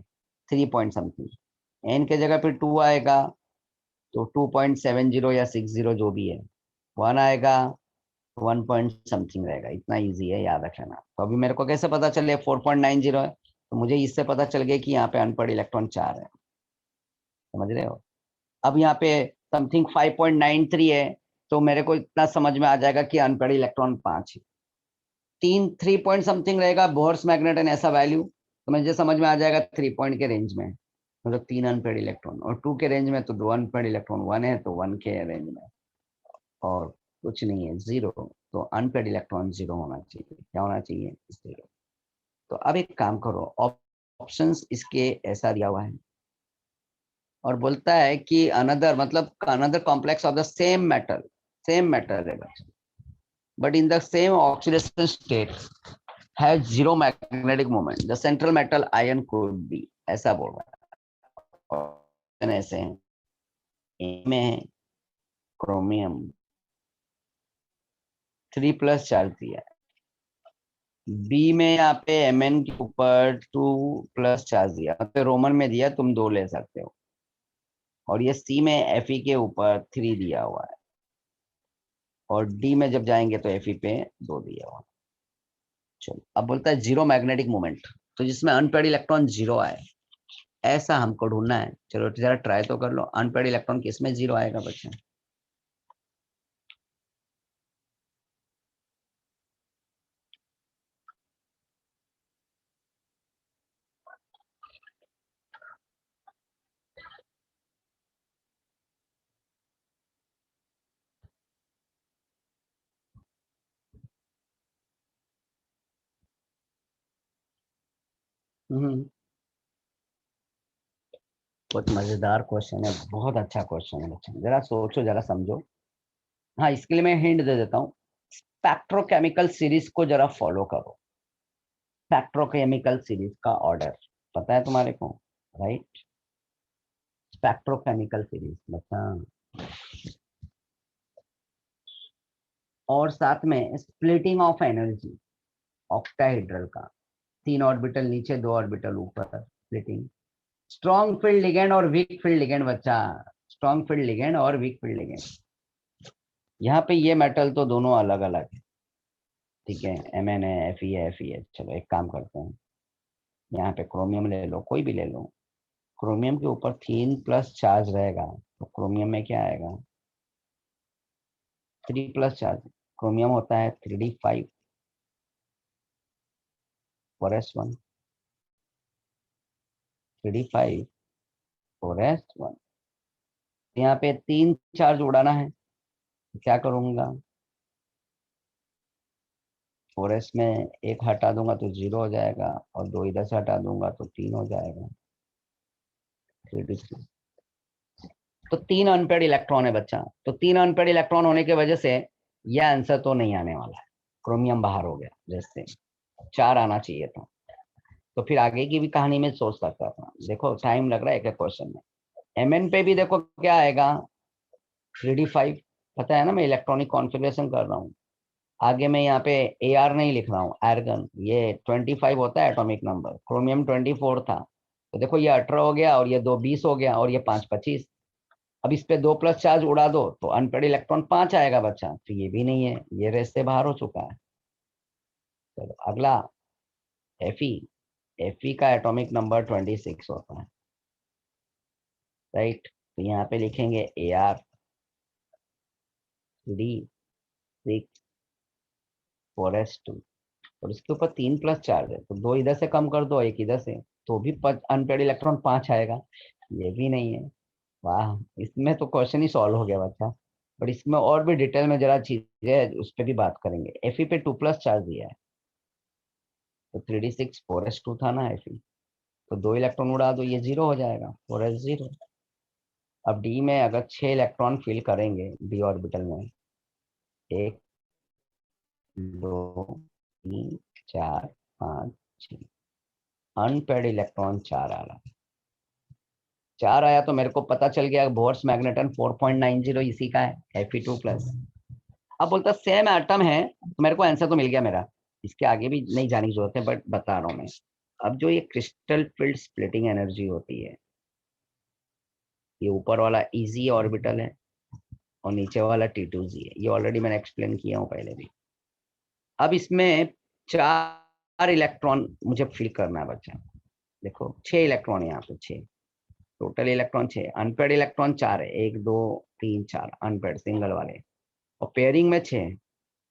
3 पॉइंट समथिंग। एन के जगह पे 2 आएगा तो 2.70 या 60 जो भी है। 1 आएगा 1 पॉइंट समथिंग रहेगा। इतना इजी है, याद रखना। तो अभी मेरे को कैसे पता चले 4.90 है, तो मुझे इससे पता चल गया कि यहाँ पे अनपढ़ इलेक्ट्रॉन 4 है, समझ रहे हो। अब यहाँ पे समथिंग 5.93 है, तो मेरे को इतना समझ में आ जाएगा कि अनपढ़ इलेक्ट्रॉन 5 है। 3 पॉइंट समथिंग रहेगा बोर्स मैग्नेटन ऐसा वैल्यू, तो मुझे समझ में आ जाएगा 3 पॉइंट के रेंज में, मतलब 3 अनपेड इलेक्ट्रॉन, और 2 के रेंज में तो 2 अनपेड इलेक्ट्रॉन, 1 है तो 1 के रेंज में, और कुछ नहीं है 0, तो अनपेड इलेक्ट्रॉन 0 होना चाहिए। क्या होना चाहिए? 0। तो अब एक काम करो, ऑप्शंस इसके ऐसा दिया हुआ है और बोलता है कि अनदर मतलब another complex of the same metal है बच्चा, but in the same oxidation state has zero magnetic moment, the central metal ion could be, ऐसा बोल रहा है। और ऐसे हैं, ए में है क्रोमियम 3+ चार्ज दिया है, बी में यहाँ पे Mn के ऊपर 2+ चार्ज दिया, तो रोमन में दिया, तुम 2 ले सकते हो, और ये सी में Fe के ऊपर 3 दिया हुआ है, और डी में जब जाएंगे तो Fe पे 2 दिया हुआ है। चलो अब बोलता है जीरो मैग्नेटिक मोमेंट, तो जिसमें अनपेड इलेक्ट्रॉन जीरो आए ऐसा हमको ढूंढना है। चलो जरा ट्राई तो कर लो, अनपेड इलेक्ट्रॉन किसमें जीरो आएगा बच्चे? बहुत मजेदार क्वेश्चन है, बहुत अच्छा क्वेश्चन है बच्चे, जरा सोचो, जरा समझो। हाँ, इसके लिए मैं हिंट दे देता हूँ, स्पेक्ट्रोकेमिकल सीरीज को जरा फॉलो करो। स्पेक्ट्रोकेमिकल सीरीज का ऑर्डर पता है तुम्हारे को? राइट, स्पेक्ट्रोकेमिकल सीरीज बच्चा, और साथ में स्प्लिटिंग ऑफ एनर्जी ऑक्टाहेड्रल का, 3 ऑर्बिटल नीचे 2 ऑर्बिटल ऊपर, स्प्लिटिंग, स्ट्रॉन्ग फील्ड लिगेंड और वीक फील्ड लिगेंड बच्चा, स्ट्रॉन्ग फील्ड लिगेंड और वीक फील्ड लिगेंड। यहाँ पे ये मेटल तो दोनों अलग अलग है, ठीक है, Mn है, Fe है, Fe है। चलो एक काम करते हैं, यहाँ पे क्रोमियम ले लो, कोई भी ले लो, क्रोमियम के ऊपर 3+ चार्ज रहेगा, तो क्रोमियम में क्या आएगा? 3+ चार्ज। क्रोमियम होता है 3d5 4s1, 3d5 4s1। यहाँ पे 3 चार्ज उड़ाना है, क्या करूंगा? 4s में एक हटा दूंगा तो 0 हो जाएगा, और 2 इधर से हटा दूंगा तो 3 हो जाएगा, 3d3। तो 3 अनपेड इलेक्ट्रॉन है बच्चा, तो 3 अनपेड इलेक्ट्रॉन होने की वजह से यह आंसर तो नहीं आने वाला है, क्रोमियम बाहर हो गया, जैसे 4 आना चाहिए था। तो फिर आगे की भी कहानी में सोच सकता था। देखो टाइम लग रहा है एक एक क्वेश्चन में। Mn पे भी देखो क्या आएगा, 3d5, पता है ना, मैं इलेक्ट्रॉनिक कॉन्फ़िगरेशन कर रहा हूँ। आगे मैं यहाँ पे Ar नहीं लिख रहा हूँ, आर्गन, ये 25 होता है एटॉमिक नंबर, क्रोमियम 24 था, तो देखो ये 18 हो गया, और ये 2 20 हो गया, और ये 5 25। अब इस पे 2+ चार्ज उड़ा दो तो अनपेड इलेक्ट्रॉन 5 आएगा बच्चा, तो ये भी नहीं है, ये रेस से बाहर हो चुका है। चलो अगला, Fe का एटॉमिक नंबर 26 होता है, राइट, तो यहाँ पे लिखेंगे Ar 3d6 4s2, और इसके ऊपर 3+ चार्ज है, तो 2 इधर से कम कर दो, 1 इधर से, तो भी अनपेड इलेक्ट्रॉन 5 आएगा, ये भी नहीं है। वाह, इसमें तो क्वेश्चन ही सॉल्व हो गया बच्चा। बट इसमें और भी डिटेल में जरा चीजें है, उस पर भी बात करेंगे। Fe पे 2+ चार्ज दिया है, तो 3d6 4s2 था ना Fe, तो 2 इलेक्ट्रॉन उड़ा दो, ये 0 हो जाएगा, 4s0। अब डी में अगर 6 इलेक्ट्रॉन फिल करेंगे डी ऑर्बिटल में, 1 2 3 4 5 6, अनपेड इलेक्ट्रॉन 4 आ रहा है, 4 आया तो मेरे को पता चल गया बोर्स मैग्नेटन 4.90 इसी का है, Fe2+। अब बोलता सेम एटम है, तो मेरे को आंसर तो मिल गया मेरा, इसके आगे भी नहीं जाने की जरूरत है, बट बता रहा हूँ मैं। अब जो ये क्रिस्टल फील्ड स्प्लिटिंग एनर्जी होती है, ये ऊपर वाला इजी ऑर्बिटल है और नीचे वाला T2z है, ये ऑलरेडी मैंने एक्सप्लेन किया हूँ पहले भी। अब इसमें 4 इलेक्ट्रॉन मुझे फिल करना है बच्चा, देखो 6 इलेक्ट्रॉन यहाँ पे, 6 टोटल इलेक्ट्रॉन, 6 अनपेड इलेक्ट्रॉन 4 है, 1 2 3 4 अनपेड सिंगल वाले, और पेयरिंग में 6।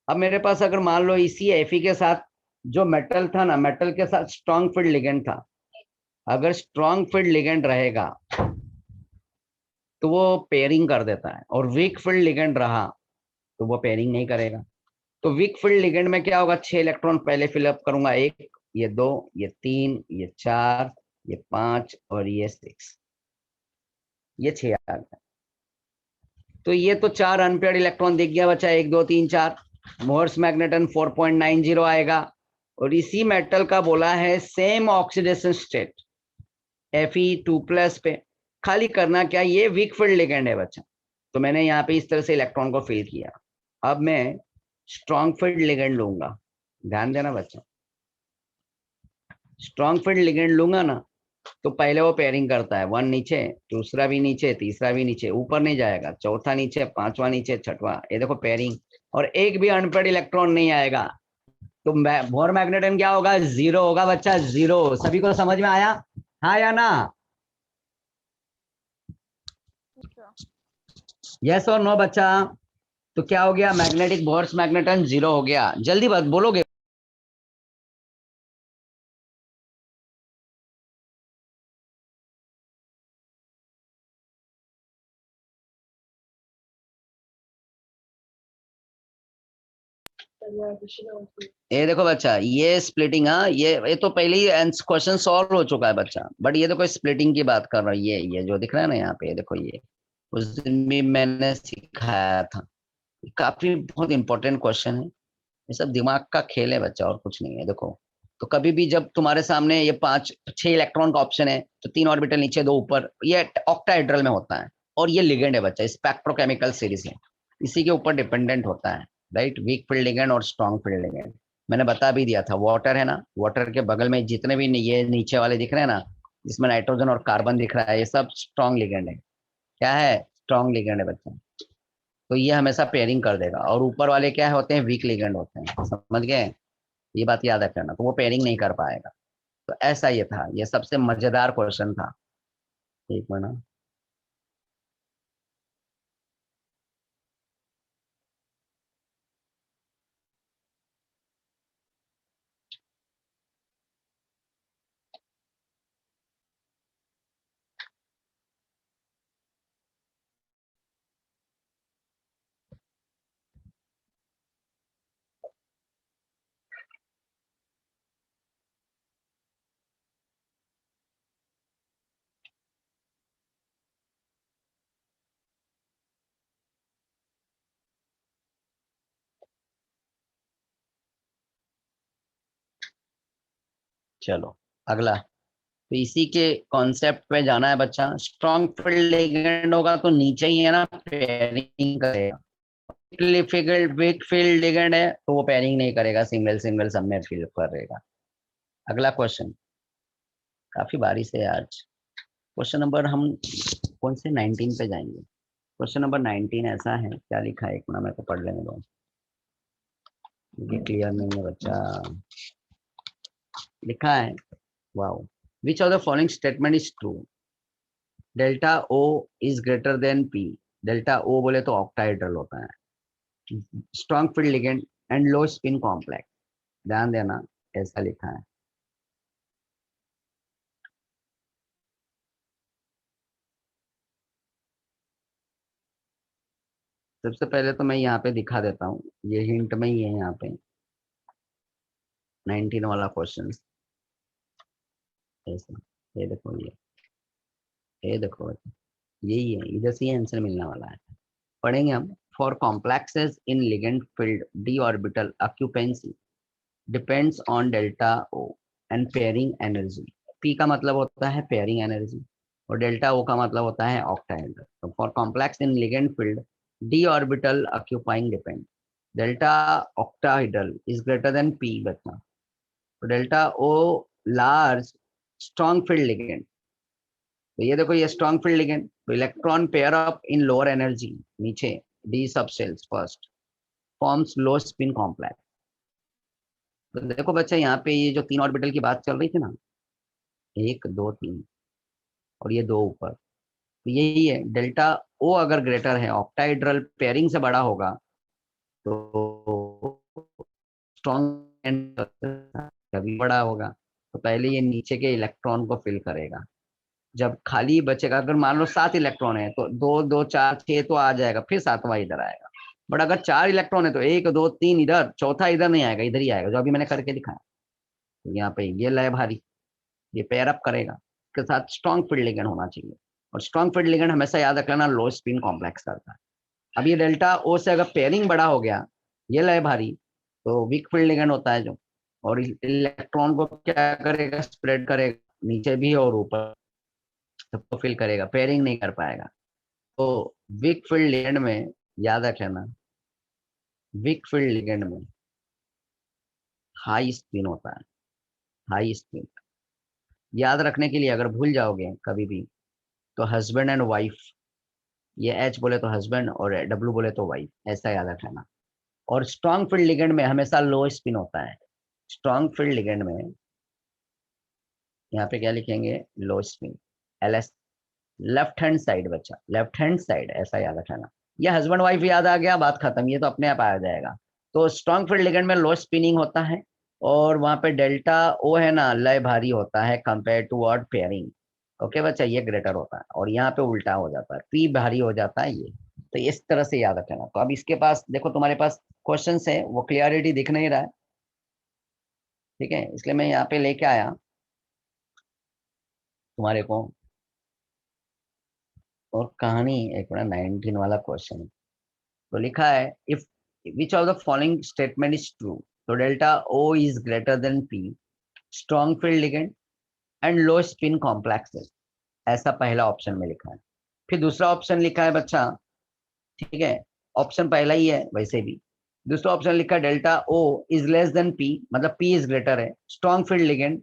अब मेरे पास अगर मान लो इसी Fe के साथ जो मेटल था ना, मेटल के साथ स्ट्रॉन्ग फील्ड लिगेंड था, अगर स्ट्रॉन्ग फील्ड लिगेंड रहेगा तो वो पेयरिंग कर देता है, और वीक फील्ड लिगेंड रहा तो वो पेयरिंग नहीं करेगा। तो वीक फील्ड लिगेंड में क्या होगा, 6 इलेक्ट्रॉन पहले फिलअप करूंगा, 1 ये 2, ये 3, ये 4, ये 5 और ये 6, ये 6 आ गया। तो ये तो 4 अनपेयर्ड इलेक्ट्रॉन दिख गया बच्चा, 1 2 3 4। मोर्स मैग्नेटन 4.90 आएगा। और इसी मेटल का बोला है सेम ऑक्सीडेशन स्टेट Fe2+ पे खाली करना क्या, ये वीक फील्ड लिगेंड है बच्चा। तो मैंने यहाँ पे इस तरह से इलेक्ट्रॉन को फिल किया। अब मैं स्ट्रॉन्ग फील्ड लिगेंड लूंगा, ध्यान देना बच्चा। स्ट्रॉन्ग फील्ड लिगेंड लूंगा ना, तो पहले वो पेयरिंग करता है, 1 नीचे, दूसरा भी नीचे, तीसरा भी नीचे, ऊपर नहीं जाएगा, चौथा नीचे, पांचवा नीचे, छठवा, ये देखो पेयरिंग। और एक भी अनपेयर्ड इलेक्ट्रॉन नहीं आएगा। तो बोर मैग्नेटन क्या होगा, 0 होगा बच्चा, 0। सभी को समझ में आया, हाँ या ना? यस और नो बच्चा? तो क्या हो गया, मैग्नेटिक बोर्स मैग्नेटन 0 हो गया। जल्दी बात बोलोगे। ये देखो बच्चा, ये स्प्लिटिंग, हाँ ये तो पहले ही क्वेश्चन सॉल्व हो चुका है बच्चा। बट ये देखो स्प्लिटिंग की बात कर रहा हूँ, ये जो दिख रहा है ना यहाँ पे, ये देखो ये उस दिन भी मैंने सिखाया था। काफी बहुत इंपॉर्टेंट क्वेश्चन है। ये सब दिमाग का खेल है बच्चा, और कुछ नहीं है। देखो, तो कभी भी जब तुम्हारे सामने ये 5 6 इलेक्ट्रॉन का ऑप्शन है, तो 3 ऑर्बिटल नीचे 2 ऊपर, ये ऑक्टाहेड्रल में होता है। और ये लिगेंड है बच्चा, स्पेक्ट्रोकेमिकल सीरीज है, इसी के ऊपर डिपेंडेंट होता है, राइट। वीक फील्ड लिगेंड और स्ट्रॉन्ग फील्ड लिगेंड मैंने बता भी दिया था। वाटर है ना, वाटर के बगल में जितने भी ये नीचे वाले दिख रहे हैं ना, जिसमें नाइट्रोजन और कार्बन दिख रहा है, ये सब स्ट्रॉन्ग लिगेंड है। क्या है, स्ट्रॉन्ग लिगेंड है बच्चा। तो ये हमेशा पेयरिंग कर देगा। और ऊपर वाले क्या होते हैं, वीक लिगेंड होते हैं, समझ गए? ये बात याद रखना, तो वो पेयरिंग नहीं कर पाएगा। तो ऐसा ये था, ये सबसे मजेदार क्वेश्चन था। एक मिनट, चलो अगला। तो इसी के कॉन्सेप्ट पे जाना है बच्चा। स्ट्रॉन्ग फील्ड लिगेंड होगा तो नीचे ही है ना, पेयरिंग करेगा। वीक फील्ड लिगेंड है तो वो पेयरिंग नहीं करेगा, सिंगल सिंगल सब में फील करेगा। अगला क्वेश्चन, काफी बारिश है आज। क्वेश्चन नंबर हम कौन से 19 पे जाएंगे। क्वेश्चन नंबर 19 ऐसा है, क्या लिखा है, एक मिनट मेरे को पढ़ लेने दो, ये क्लियर नहीं है बच्चा। लिखा है, wow, which of the following statement is true. Delta O is greater than P. Delta O बोले तो ऑक्टाहेड्रल होता है, strong field ligand and low spin complex. ध्यान देना, ऐसा लिखा है। सबसे पहले तो मैं यहाँ पे दिखा देता हूँ, ये हिंट में ही है यहाँ पे 19 वाला क्वेश्चन। ऐसा, ये देखो, ये देखो, यही है, इधर से ही आंसर मिलने वाला है। पढ़ेंगे हम। For complexes in ligand field D orbital occupancy depends on delta O and pairing energy. P का मतलब होता है पेयरिंग एनर्जी, और डेल्टा ओ का मतलब होता है ऑक्टाहेड्रल। तो for complex in ligand field D orbital occupying depend, delta octahedral is greater than P बचना। तो delta O large strong field ligand. तो ये देखो, ये स्ट्रॉन्ग फील्ड लिगेंड, तो इलेक्ट्रॉन पेयर अप इन लोअर एनर्जी, नीचे D sub shells first forms low spin complex. तो देखो बच्चा, यहाँ पे ये जो 3 ऑर्बिटल की बात चल रही थी ना, 1 2 3, और ये 2 ऊपर, तो यही है। डेल्टा ओ अगर ग्रेटर है, ऑक्टाहेड्रल पेयरिंग से बड़ा होगा, तो स्ट्रॉन्ग कभी बड़ा होगा। तो पहले ये नीचे के इलेक्ट्रॉन को फिल करेगा। जब खाली बचेगा, अगर मान लो 7 इलेक्ट्रॉन है, तो 2 2 4 6 तो आ जाएगा, फिर 7वां इधर आएगा। बट अगर 4 इलेक्ट्रॉन है, तो 1 2 3 इधर, चौथा इधर नहीं आएगा, इधर ही आएगा, जो अभी मैंने करके दिखाया। तो यहाँ पे ये लय भारी, ये पेयर अप करेगा, इसके साथ स्ट्रॉन्ग फील्ड लिगेंड होना चाहिए, और स्ट्रॉन्ग फील्ड लिगेंड हमेशा याद रख लेना लो स्पिन कॉम्प्लेक्स करता है। अब ये डेल्टा ओ से अगर पेयरिंग बड़ा हो गया, ये लय भारी, तो वीक फील्ड लिगेंड होता है जो, और इलेक्ट्रॉन को क्या करेगा, स्प्रेड करेगा नीचे भी और ऊपर, सबको फिल करेगा, पेयरिंग नहीं कर पाएगा। तो वीक फील्ड लिगेंड में याद रख लेना, वीक फील्ड लिगेंड में हाई स्पिन होता है, हाई स्पिन। याद रखने के लिए अगर भूल जाओगे कभी भी, तो हस्बैंड एंड वाइफ, ये एच बोले तो हस्बैंड और डब्ल्यू बोले तो वाइफ, ऐसा याद रखना। और स्ट्रॉन्ग फील्ड लिगेंड में हमेशा लो स्पिन होता है, स्ट्रॉन्ग फील्ड लिगेंड में यहाँ पे क्या लिखेंगे, लो spin, L S, left hand side बच्चा, लेफ्ट हैंड साइड, ऐसा याद रखना। ये हस्बैंड वाइफ याद आ गया, बात खत्म, ये तो अपने आप आ जाएगा। तो स्ट्रॉन्ग फील्ड लिगेंड में लो स्पिनिंग होता है, और वहां पे डेल्टा ओ है ना, लय भारी होता है compare to word pairing. Okay बच्चा, ये ग्रेटर होता है, और यहाँ पे उल्टा हो जाता है, पी भारी हो जाता है ये। तो इस तरह से याद रखना। तो अब इसके पास देखो, तुम्हारे पास क्वेश्चन है, वो क्लियरिटी दिख नहीं रहा है, ठीक है, इसलिए मैं यहाँ पे लेके आया तुम्हारे को। और कहानी एक बड़ा 19 वाला क्वेश्चन, तो लिखा है if which of the following statement is true, तो delta O is greater than P, strong field ligand and low spin complexes, ऐसा पहला ऑप्शन में लिखा है। फिर दूसरा ऑप्शन लिखा है बच्चा, ठीक है, ऑप्शन पहला ही है वैसे भी। दूसरा ऑप्शन लिखा है delta O is less than P, मतलब पी इज ग्रेटर है, strong field ligand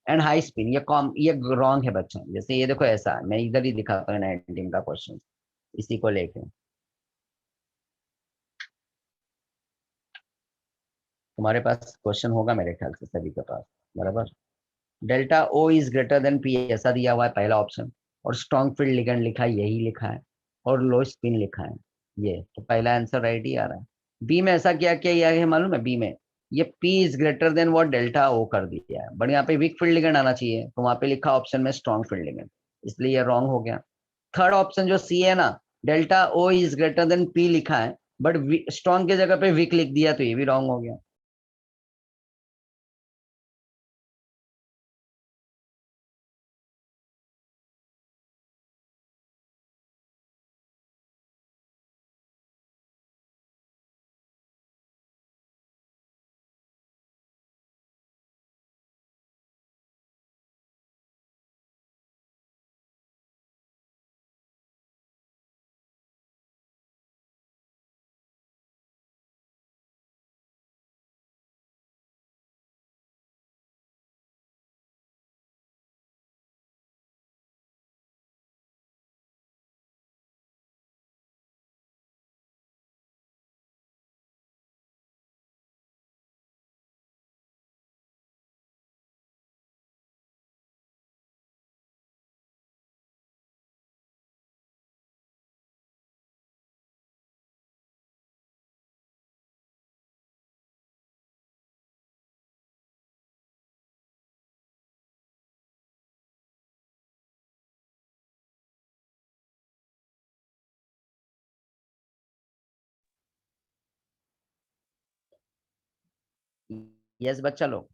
and high spin, ये रॉन्ग है बच्चा। जैसे ये देखो, ऐसा है, मैं इधर ही दिखाता हूँ 19 का क्वेश्चन, इसी को लेके तुम्हारे पास क्वेश्चन होगा मेरे ख्याल से सभी के पास, बराबर। Delta O is greater than P ऐसा दिया हुआ है पहला ऑप्शन, और स्ट्रॉन्ग फील्ड लिगेंड लिखा है, यही लिखा है, और लो स्पिन लिखा है, ये तो पहला आंसर राइट ही आ रहा है। बी में ऐसा क्या किया है मालूम है, बी में ये P is greater than what delta O कर दिया है, बट यहाँ पे वीक फील्ड लिगेंड आना चाहिए, तो वहां पे लिखा ऑप्शन में स्ट्रॉन्ग फील्ड लिगेंड, इसलिए ये रॉन्ग हो गया। थर्ड ऑप्शन जो सी है ना, delta O is greater than P लिखा है, बट स्ट्रॉन्ग की जगह पे वीक लिख दिया, तो ये भी रॉन्ग हो गया। यस बच्चा लोग,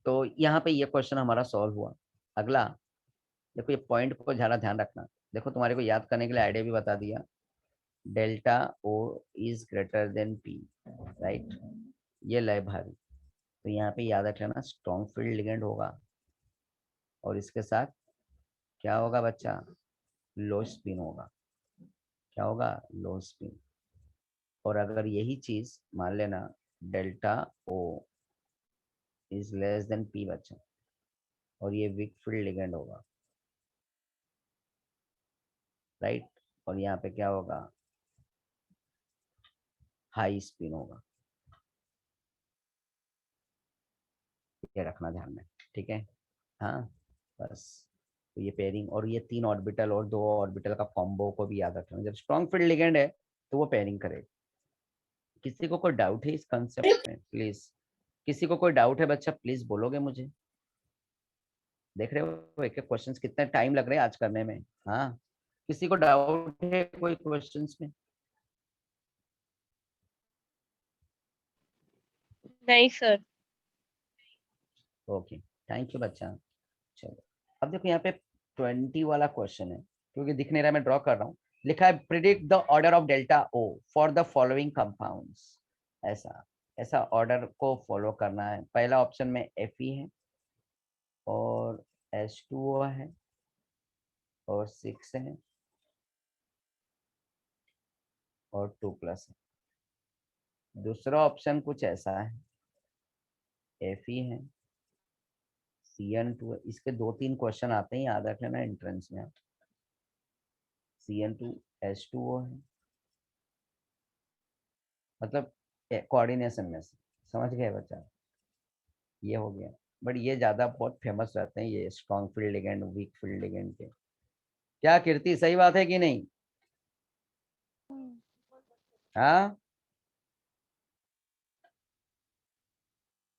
तो यहाँ पे ये क्वेश्चन हमारा सॉल्व हुआ। अगला देखो, ये पॉइंट को जरा ध्यान रखना। देखो तुम्हारे को याद करने के लिए आइडिया भी बता दिया, delta O is greater than P, right, ये लय भारी, तो यहाँ पे याद रख लेना स्ट्रॉन्ग फील्ड लिगेंड होगा, और इसके साथ क्या होगा बच्चा, लो स्पिन होगा, क्या होगा, लो स्पिन। और अगर यही चीज मान लेना delta O is less than P बच्चा, और ये वीक फील्ड लिगेंड होगा, राइट, और यहाँ पे क्या होगा, हाई स्पिन होगा, ये रखना ध्यान में, ठीक है। हाँ, बस, तो ये पेयरिंग और ये 3 ऑर्बिटल और 2 ऑर्बिटल का कॉम्बो को भी याद रखना, जब स्ट्रॉन्ग फील्ड लिगेंड है तो वो पेयरिंग करेगा। किसी को कोई डाउट है इस कंसेप्ट में, प्लीज, किसी को कोई डाउट है बच्चा, प्लीज बोलोगे मुझे। देख रहे हो एक एक क्वेश्चंस कितने टाइम लग रहे हैं आज करने में। हाँ, किसी को डाउट है कोई क्वेश्चंस में?
नहीं सर।
ओके, थैंक यू बच्चा। चलो अब देखो यहाँ पे 20 वाला क्वेश्चन है, क्योंकि दिख नहीं रहा मैं ड्रॉ कर रहा हूँ। लिखा है predict the order of delta O for the following compounds. ऐसा ऐसा ऑर्डर को फॉलो करना है। पहला ऑप्शन में Fe है और H2O है और 6 है और 2+ है। दूसरा ऑप्शन कुछ ऐसा है, Fe है, Cn2 है। इसके 2-3 क्वेश्चन आते हैं, याद रख लेना एंट्रेंस में। Cn2 H2O है, मतलब कोऑर्डिनेशन में से, समझ गए बच्चा? ये हो गया। बट ये ज्यादा बहुत फेमस रहते हैं ये strong field ligand, week field ligand के। क्या कीर्ति, सही बात है कि नहीं? हाँ,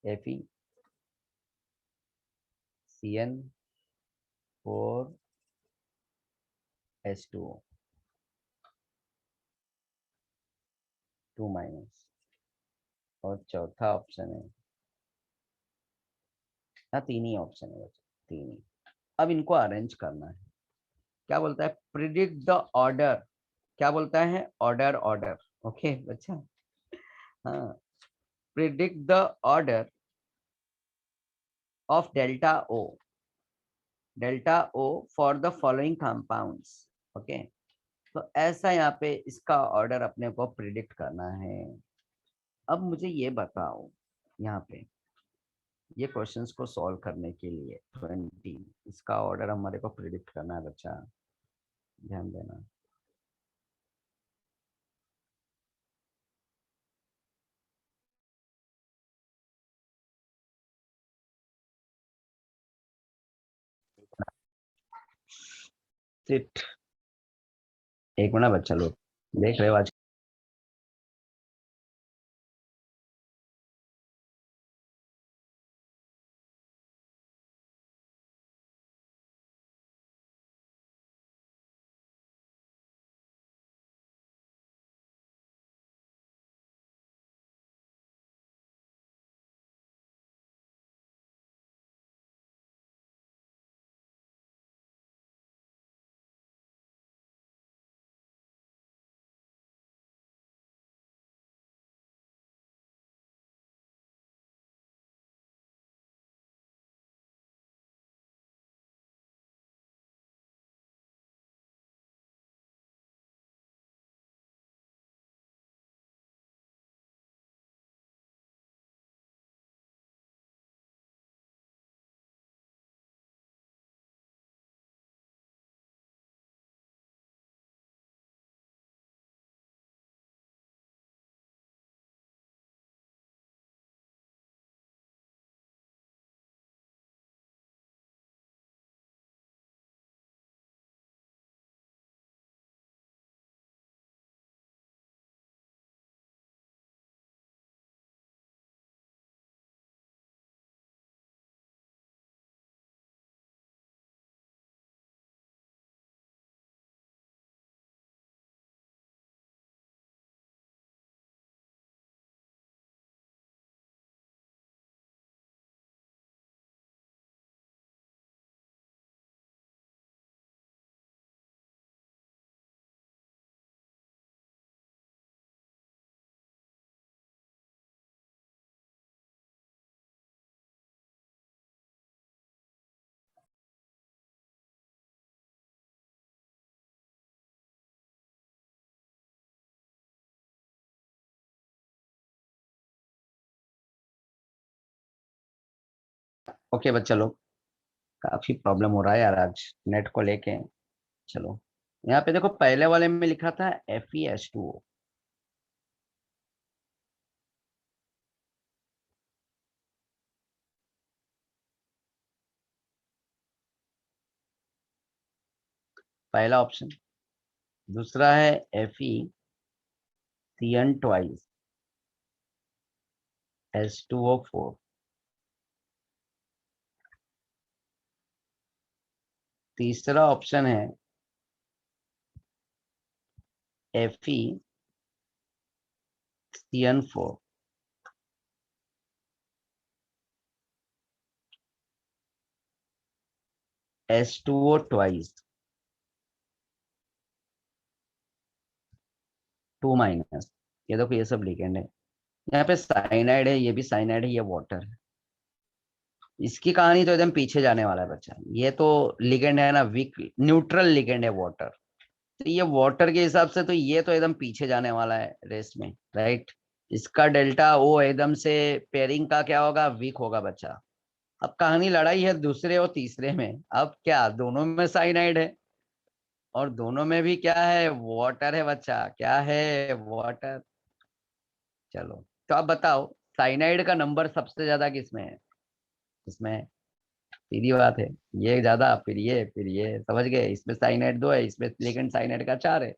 Fe, Cn और H2O 2- और चौथा ऑप्शन है, हाँ 3 ही ऑप्शन है बच्चा, 3 ही। अब इनको अरेंज करना है। क्या बोलता है, प्रिडिक्ट द ऑर्डर। क्या बोलता है, ऑर्डर ऑर्डर। ओके बच्चा, हाँ, predict the order of delta O for the following compounds. Okay, तो ऐसा यहाँ पे इसका ऑर्डर अपने को प्रिडिक्ट करना है। अब मुझे ये बताओ, यहाँ पे ये क्वेश्चंस को सॉल्व करने के लिए 20 इसका ऑर्डर हमारे को प्रिडिक्ट करना है बच्चा, ध्यान देना। सिट, एक मिनट बच्चा, लोग देख रहे हो आज। ओके बच्चा लोग, काफी प्रॉब्लम हो रहा है यार आज नेट को लेके। चलो यहाँ पे देखो, पहले वाले में लिखा था FeH2O। पहला ऑप्शन। दूसरा है FeCN2H2O4। तीसरा ऑप्शन है FeCN4। H2O twice 2 minus. ये देखो ये सब लिगेंड है। यहाँ पे साइनाइड है, ये भी साइनाइड है, ये वाटर है। इसकी कहानी तो एकदम पीछे जाने वाला है बच्चा। ये तो लिगेंड है ना, वीक न्यूट्रल लिगेंड है वाटर। तो ये वाटर के हिसाब से तो ये तो एकदम पीछे जाने वाला है रेस में, राइट। इसका डेल्टा ओ एकदम से पेयरिंग का क्या होगा, वीक होगा बच्चा। अब कहानी लड़ाई है दूसरे और तीसरे में। अब क्या दोनों में साइनाइड है और दोनों में भी क्या है, वाटर है बच्चा, क्या है, वाटर। चलो तो आप बताओ साइनाइड का नंबर सबसे ज्यादा किसमें है? इसमें सीधी बात है, ये ज्यादा, फिर ये समझ गए। इसमें साइनाइड 2 है, इसमें लेकिन साइनाइड का 4 है।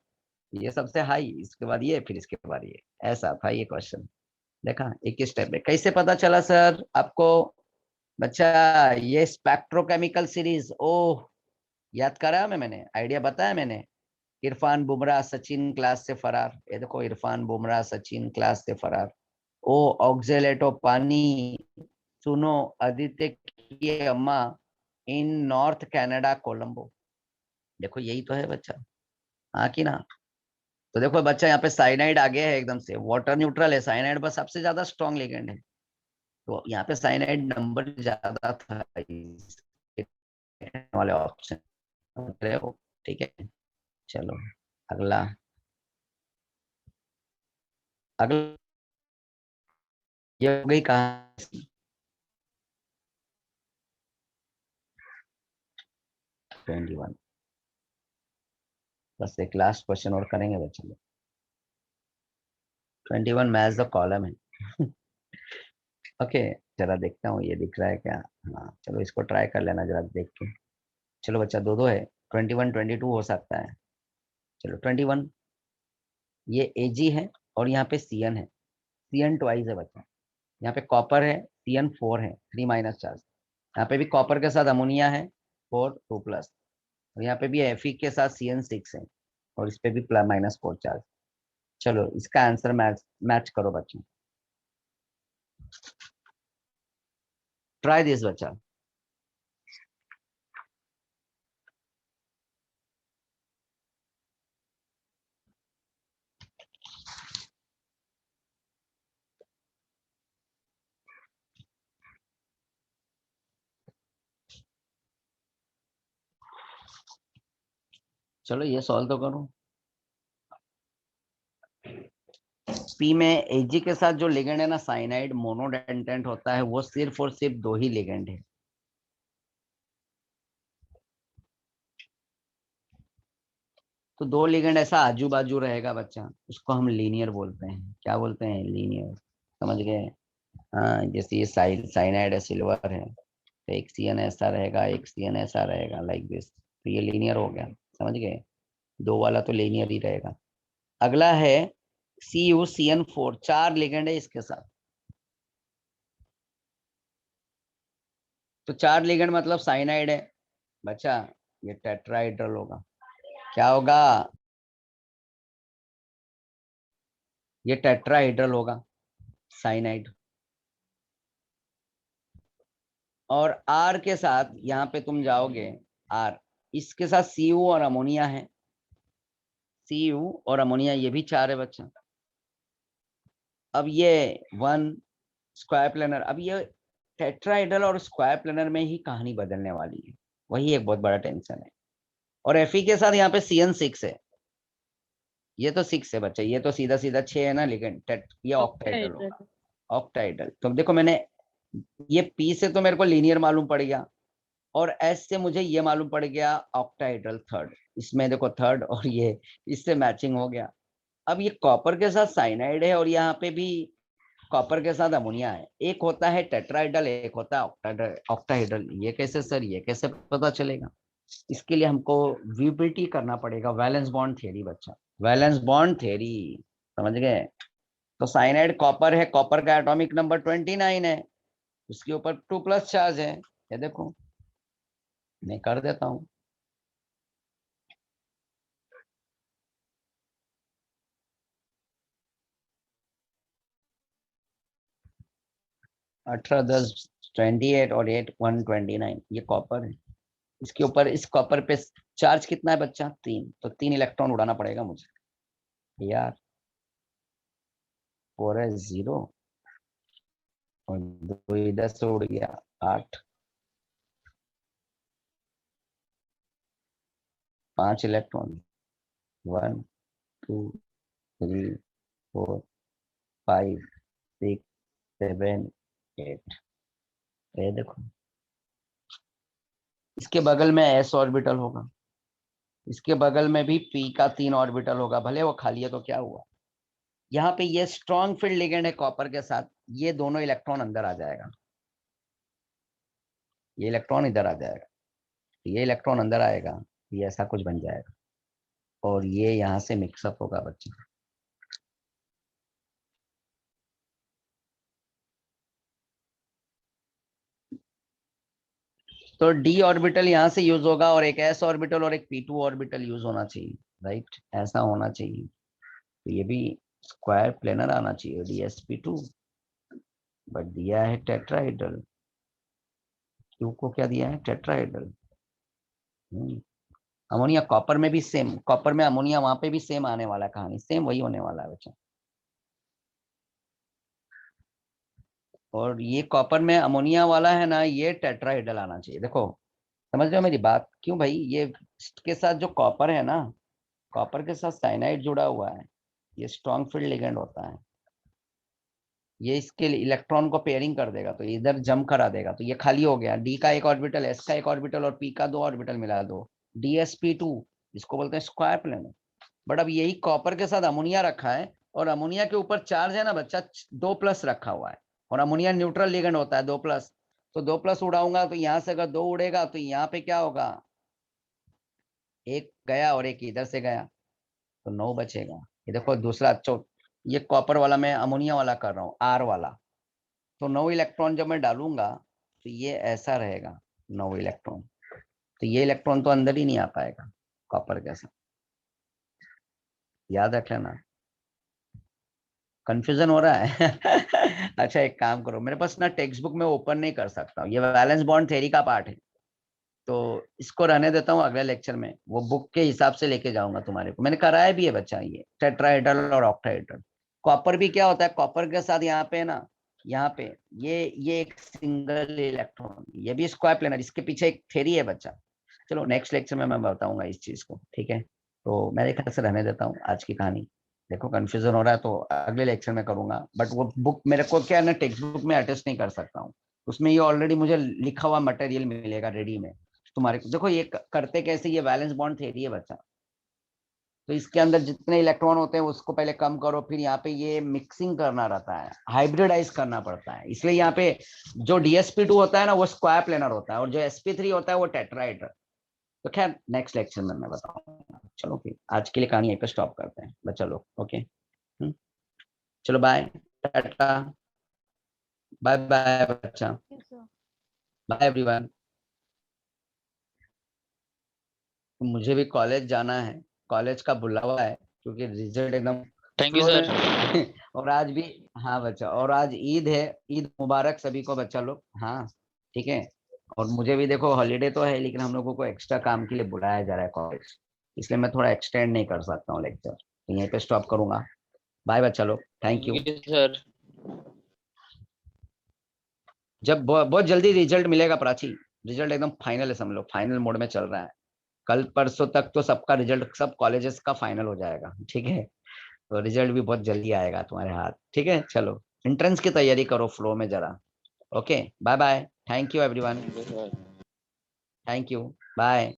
ये सबसे हाई, इसके बाद ये, फिर इसके बाद ये। ऐसा था ये क्वेश्चन। देखा एक ही स्टेप में। कैसे पता चला सर आपको बच्चा? ये स्पेक्ट्रोकेमिकल सीरीज, ओह याद करा मैंने, आइडिया बताया मैंने। इरफान बुमराह सचिन क्लास से फरार। ये देखो इरफान बुमराह सचिन क्लास से फरार। ओ ऑक्जेलेटो पानी, सुनो आदित्य की अम्मा इन नॉर्थ कनाडा कोलंबो। देखो यही तो है बच्चा, हाँ कि ना? तो देखो बच्चा यहाँ पे साइनाइड आगे है एकदम से, वाटर न्यूट्रल है, साइनाइड बस सबसे ज्यादा स्ट्रॉन्ग लिगेंड है। तो यहाँ पे साइनाइड नंबर ज्यादा था इस वाले ऑप्शन। ठीक है, चलो अगला। अगला ये हो गई कहानी 21। बस एक लास्ट क्वेश्चन और करेंगे बच्चे लोग। 21 मैच द कॉलम है। ओके, जरा देखता हूँ ये दिख रहा है क्या। हाँ चलो इसको ट्राई कर लेना जरा देख के। चलो बच्चा दो दो है, 21 22 हो सकता है। चलो 21, ये एजी है और यहाँ पे सीएन है। सीएन ट्वाइस है बच्चा। यहाँ पे कॉपर है, CN4 है, 3 - चार्ज। यहाँ पे भी कॉपर के साथ अमोनिया है, 4 2+। और यहाँ पे भी Fe के साथ CN6 है और इस पे भी -4 चार्ज। चलो इसका आंसर मैच मैच करो बच्चों, ट्राई दिस बच्चा। चलो ये सॉल्व तो करो। पी में एजी के साथ जो लिगेंड है ना, साइनाइड मोनोडेंटेंट होता है, वो सिर्फ और सिर्फ 2 ही लिगेंड है। तो 2 लिगेंड ऐसा आजू बाजू रहेगा बच्चा, उसको हम लीनियर बोलते हैं। क्या बोलते हैं? लीनियर। समझ गए? हाँ जैसे ये साइनाइड है, सिल्वर है, तो एक सीएन ऐसा रहेगा, एक सीएन ऐसा रहेगा, लाइक दिस। तो ये लीनियर हो गया, समझ गए? 2 वाला तो लीनियर ही रहेगा। अगला है CuCN4, 4 लिगेंड है इसके साथ। तो 4 लिगेंड मतलब साइनाइड है बच्चा, ये टेट्राहेड्रल होगा। क्या होगा? ये टेट्राहेड्रल होगा, साइनाइड। और आर के साथ यहाँ पे तुम जाओगे, आर, इसके साथ Cu और अमोनिया है। Cu और अमोनिया, ये भी 4 है बच्चा। अब ये 1 स्क्वायर प्लेनर, अब ये टेट्राहेड्रल और स्क्वायर प्लेनर में ही कहानी बदलने वाली है, वही एक बहुत बड़ा टेंशन है। और Fe के साथ यहाँ पे CN6 है। ये तो 6 है बच्चा, ये तो सीधा सीधा 6 है ना, लेकिन ये ऑक्टाहेड्रल
ऑक्टाहेड्रल।
होगा। ऑक्टाहेड्रल तो देखो मैंने, ये पी से तो मेरे को लीनियर मालूम पड़ गया, और एस से मुझे ये मालूम पड़ गया ऑक्टाहेड्रल थर्ड। इसमें देखो थर्ड, और ये इससे मैचिंग हो गया। अब ये कॉपर के साथ साइनाइड है और यहाँ पे भी कॉपर के साथ अमोनिया है। एक होता है टेट्राहेड्रल, एक होता है ऑक्टाहेड्रल। ये कैसे सर, ये कैसे पता चलेगा? इसके लिए हमको वीबीटी करना पड़ेगा, वैलेंस बॉन्ड थ्योरी बच्चा, वैलेंस बॉन्ड थ्योरी। समझ गए? तो साइनाइड कॉपर है, कॉपर का एटॉमिक नंबर 29 है, उसके ऊपर 2+ चार्ज है। ये देखो मैं कर देता हूँ। 18 10 28 और 8 129, ये कॉपर है। इसके ऊपर इस कॉपर पे चार्ज कितना है बच्चा? 3, तो 3 इलेक्ट्रॉन उड़ाना पड़ेगा मुझे यार। 4 है 0 और 2 इधर से उड़ गया 8, 5 इलेक्ट्रॉन 1 2 3 4 5 6 7 8। ये देखो इसके बगल में s ऑर्बिटल होगा, इसके बगल में भी p का 3 ऑर्बिटल होगा, भले वो खाली है तो क्या हुआ। यहाँ पे ये स्ट्रॉन्ग फील्ड लिगेंड है कॉपर के साथ, ये दोनों इलेक्ट्रॉन अंदर आ जाएगा, ये इलेक्ट्रॉन इधर आ जाएगा, ये इलेक्ट्रॉन अंदर आएगा, ये ऐसा कुछ बन जाएगा और ये यहाँ से मिक्सअप होगा बच्चे। तो d ऑर्बिटल यहाँ से यूज होगा और एक s ऑर्बिटल और एक p2 ऑर्बिटल यूज होना चाहिए, राइट, ऐसा होना चाहिए। तो ये भी स्क्वायर प्लेनर आना चाहिए dsp2, बट दिया है टेट्राहेड्रल। क्यू को क्या दिया है? टेट्राहेड्रल। अमोनिया कॉपर में भी सेम, कॉपर में अमोनिया वहां पे भी सेम आने वाला है, कहानी सेम वही होने वाला है बच्चा। और ये कॉपर में अमोनिया वाला है ना, ये टेट्राहेड्रल आना चाहिए। देखो समझ रहे हो मेरी बात? क्यों भाई, ये के साथ जो कॉपर है ना, कॉपर के साथ साइनाइड जुड़ा हुआ है, ये स्ट्रॉन्ग फील्ड लिगेंड होता है, ये इसके इलेक्ट्रॉन को पेयरिंग कर देगा, तो इधर जम करा देगा, तो ये खाली हो गया। डी का एक ऑर्बिटल, एस का एक ऑर्बिटल और पी का 2 ऑर्बिटल मिला दो, dsp2, इसको बोलते हैं स्क्वायर प्लेनर। बट अब यही कॉपर के साथ अमोनिया रखा है और अमोनिया के ऊपर चार्ज है ना बच्चा 2+ रखा हुआ है, और अमोनिया न्यूट्रल लिगेंड होता है 2+, तो 2+ उड़ाऊंगा तो यहाँ से अगर 2 उड़ेगा तो यहाँ पे क्या होगा, एक गया और एक इधर से गया, तो 9 बचेगा। ये देखो दूसरा ये कॉपर वाला मैं अमोनिया वाला कर रहा हूँ, आर वाला, तो 9 इलेक्ट्रॉन जब मैं डालूंगा तो ये ऐसा रहेगा 9 इलेक्ट्रॉन, तो ये इलेक्ट्रॉन तो अंदर ही नहीं आ पाएगा कॉपर के साथ, याद रख लेना। कंफ्यूजन हो रहा है? अच्छा एक काम करो, मेरे पास ना टेक्स्ट बुक में ओपन नहीं कर सकता हूँ, ये वैलेंस बॉन्ड थ्योरी का पार्ट है, तो इसको रहने देता हूँ, अगले लेक्चर में वो बुक के हिसाब से लेके जाऊंगा तुम्हारे को। मैंने कराया भी है बच्चा ये टेट्राहेड्रल और ऑक्टाहेड्रल। कॉपर भी क्या होता है, कॉपर के साथ यहाँ पे ना, यहाँ पे ये एक सिंगल इलेक्ट्रॉन, ये भी स्क्वायर प्लेनर, इसके पीछे एक थ्योरी है बच्चा। चलो नेक्स्ट लेक्चर में मैं बताऊंगा इस चीज को, ठीक है। तो मेरे ख्याल से रहने देता हूँ आज की कहानी। देखो कंफ्यूजन हो रहा है तो अगले लेक्चर में करूंगा, बट वो बुक मेरे को क्या है ना, टेक्स्ट बुक में अटेस्ट नहीं कर सकता हूँ, उसमें ये ऑलरेडी मुझे लिखा हुआ मटेरियल मिलेगा रेडी में तुम्हारे को। देखो ये करते कैसे, ये वैलेंस बॉन्ड थ्योरी है बच्चा, तो इसके अंदर जितने इलेक्ट्रॉन होते हैं उसको पहले कम करो, फिर यहाँ पे ये मिक्सिंग करना रहता है, हाइब्रिडाइज करना पड़ता है, इसलिए यहाँ पे जो dsp2 होता है ना वो स्क्वायर प्लेनर होता है और जो sp3 होता है वो टेट्राहेड्रल। तो खैर नेक्स्ट लेक्चर में मैं बताऊंगा। चलो फिर आज के लिए कहानी यहीं पे स्टॉप करते हैं बच्चा लोग, ओके। चलो बाय, टाटा, बाय बाय बच्चा,
Yes, sir.
Bye everyone. मुझे भी कॉलेज जाना है, कॉलेज का बुलावा है, क्योंकि रिजल्ट एकदम
थैंक यू
फ्लो
सर।
में और आज भी, हाँ बच्चा, और आज ईद है, ईद मुबारक सभी को बच्चा लोग, हाँ ठीक है। और मुझे भी देखो हॉलीडे तो है, लेकिन हम लोगों को एक्स्ट्रा काम के लिए बुलाया जा रहा है कॉलेज, इसलिए मैं थोड़ा एक्सटेंड नहीं कर सकता हूँ लेक्चर, तो यहीं पे स्टॉप करूंगा। बाय बच्चा लोग, थैंक यू।
सर।
जब बहुत जल्दी रिजल्ट मिलेगा प्राची, रिजल्ट एकदम फाइनल है, समझ लो फाइनल मोड में चल रहा है, कल परसों तक तो सबका रिजल्ट सब कॉलेजेस का फाइनल हो जाएगा, ठीक है। तो रिजल्ट भी बहुत जल्दी आएगा तुम्हारे हाथ, ठीक है। चलो एंट्रेंस की तैयारी करो फ्लो में जरा, okay. Bye bye, thank you everyone,
thank you sir.
Thank you, bye.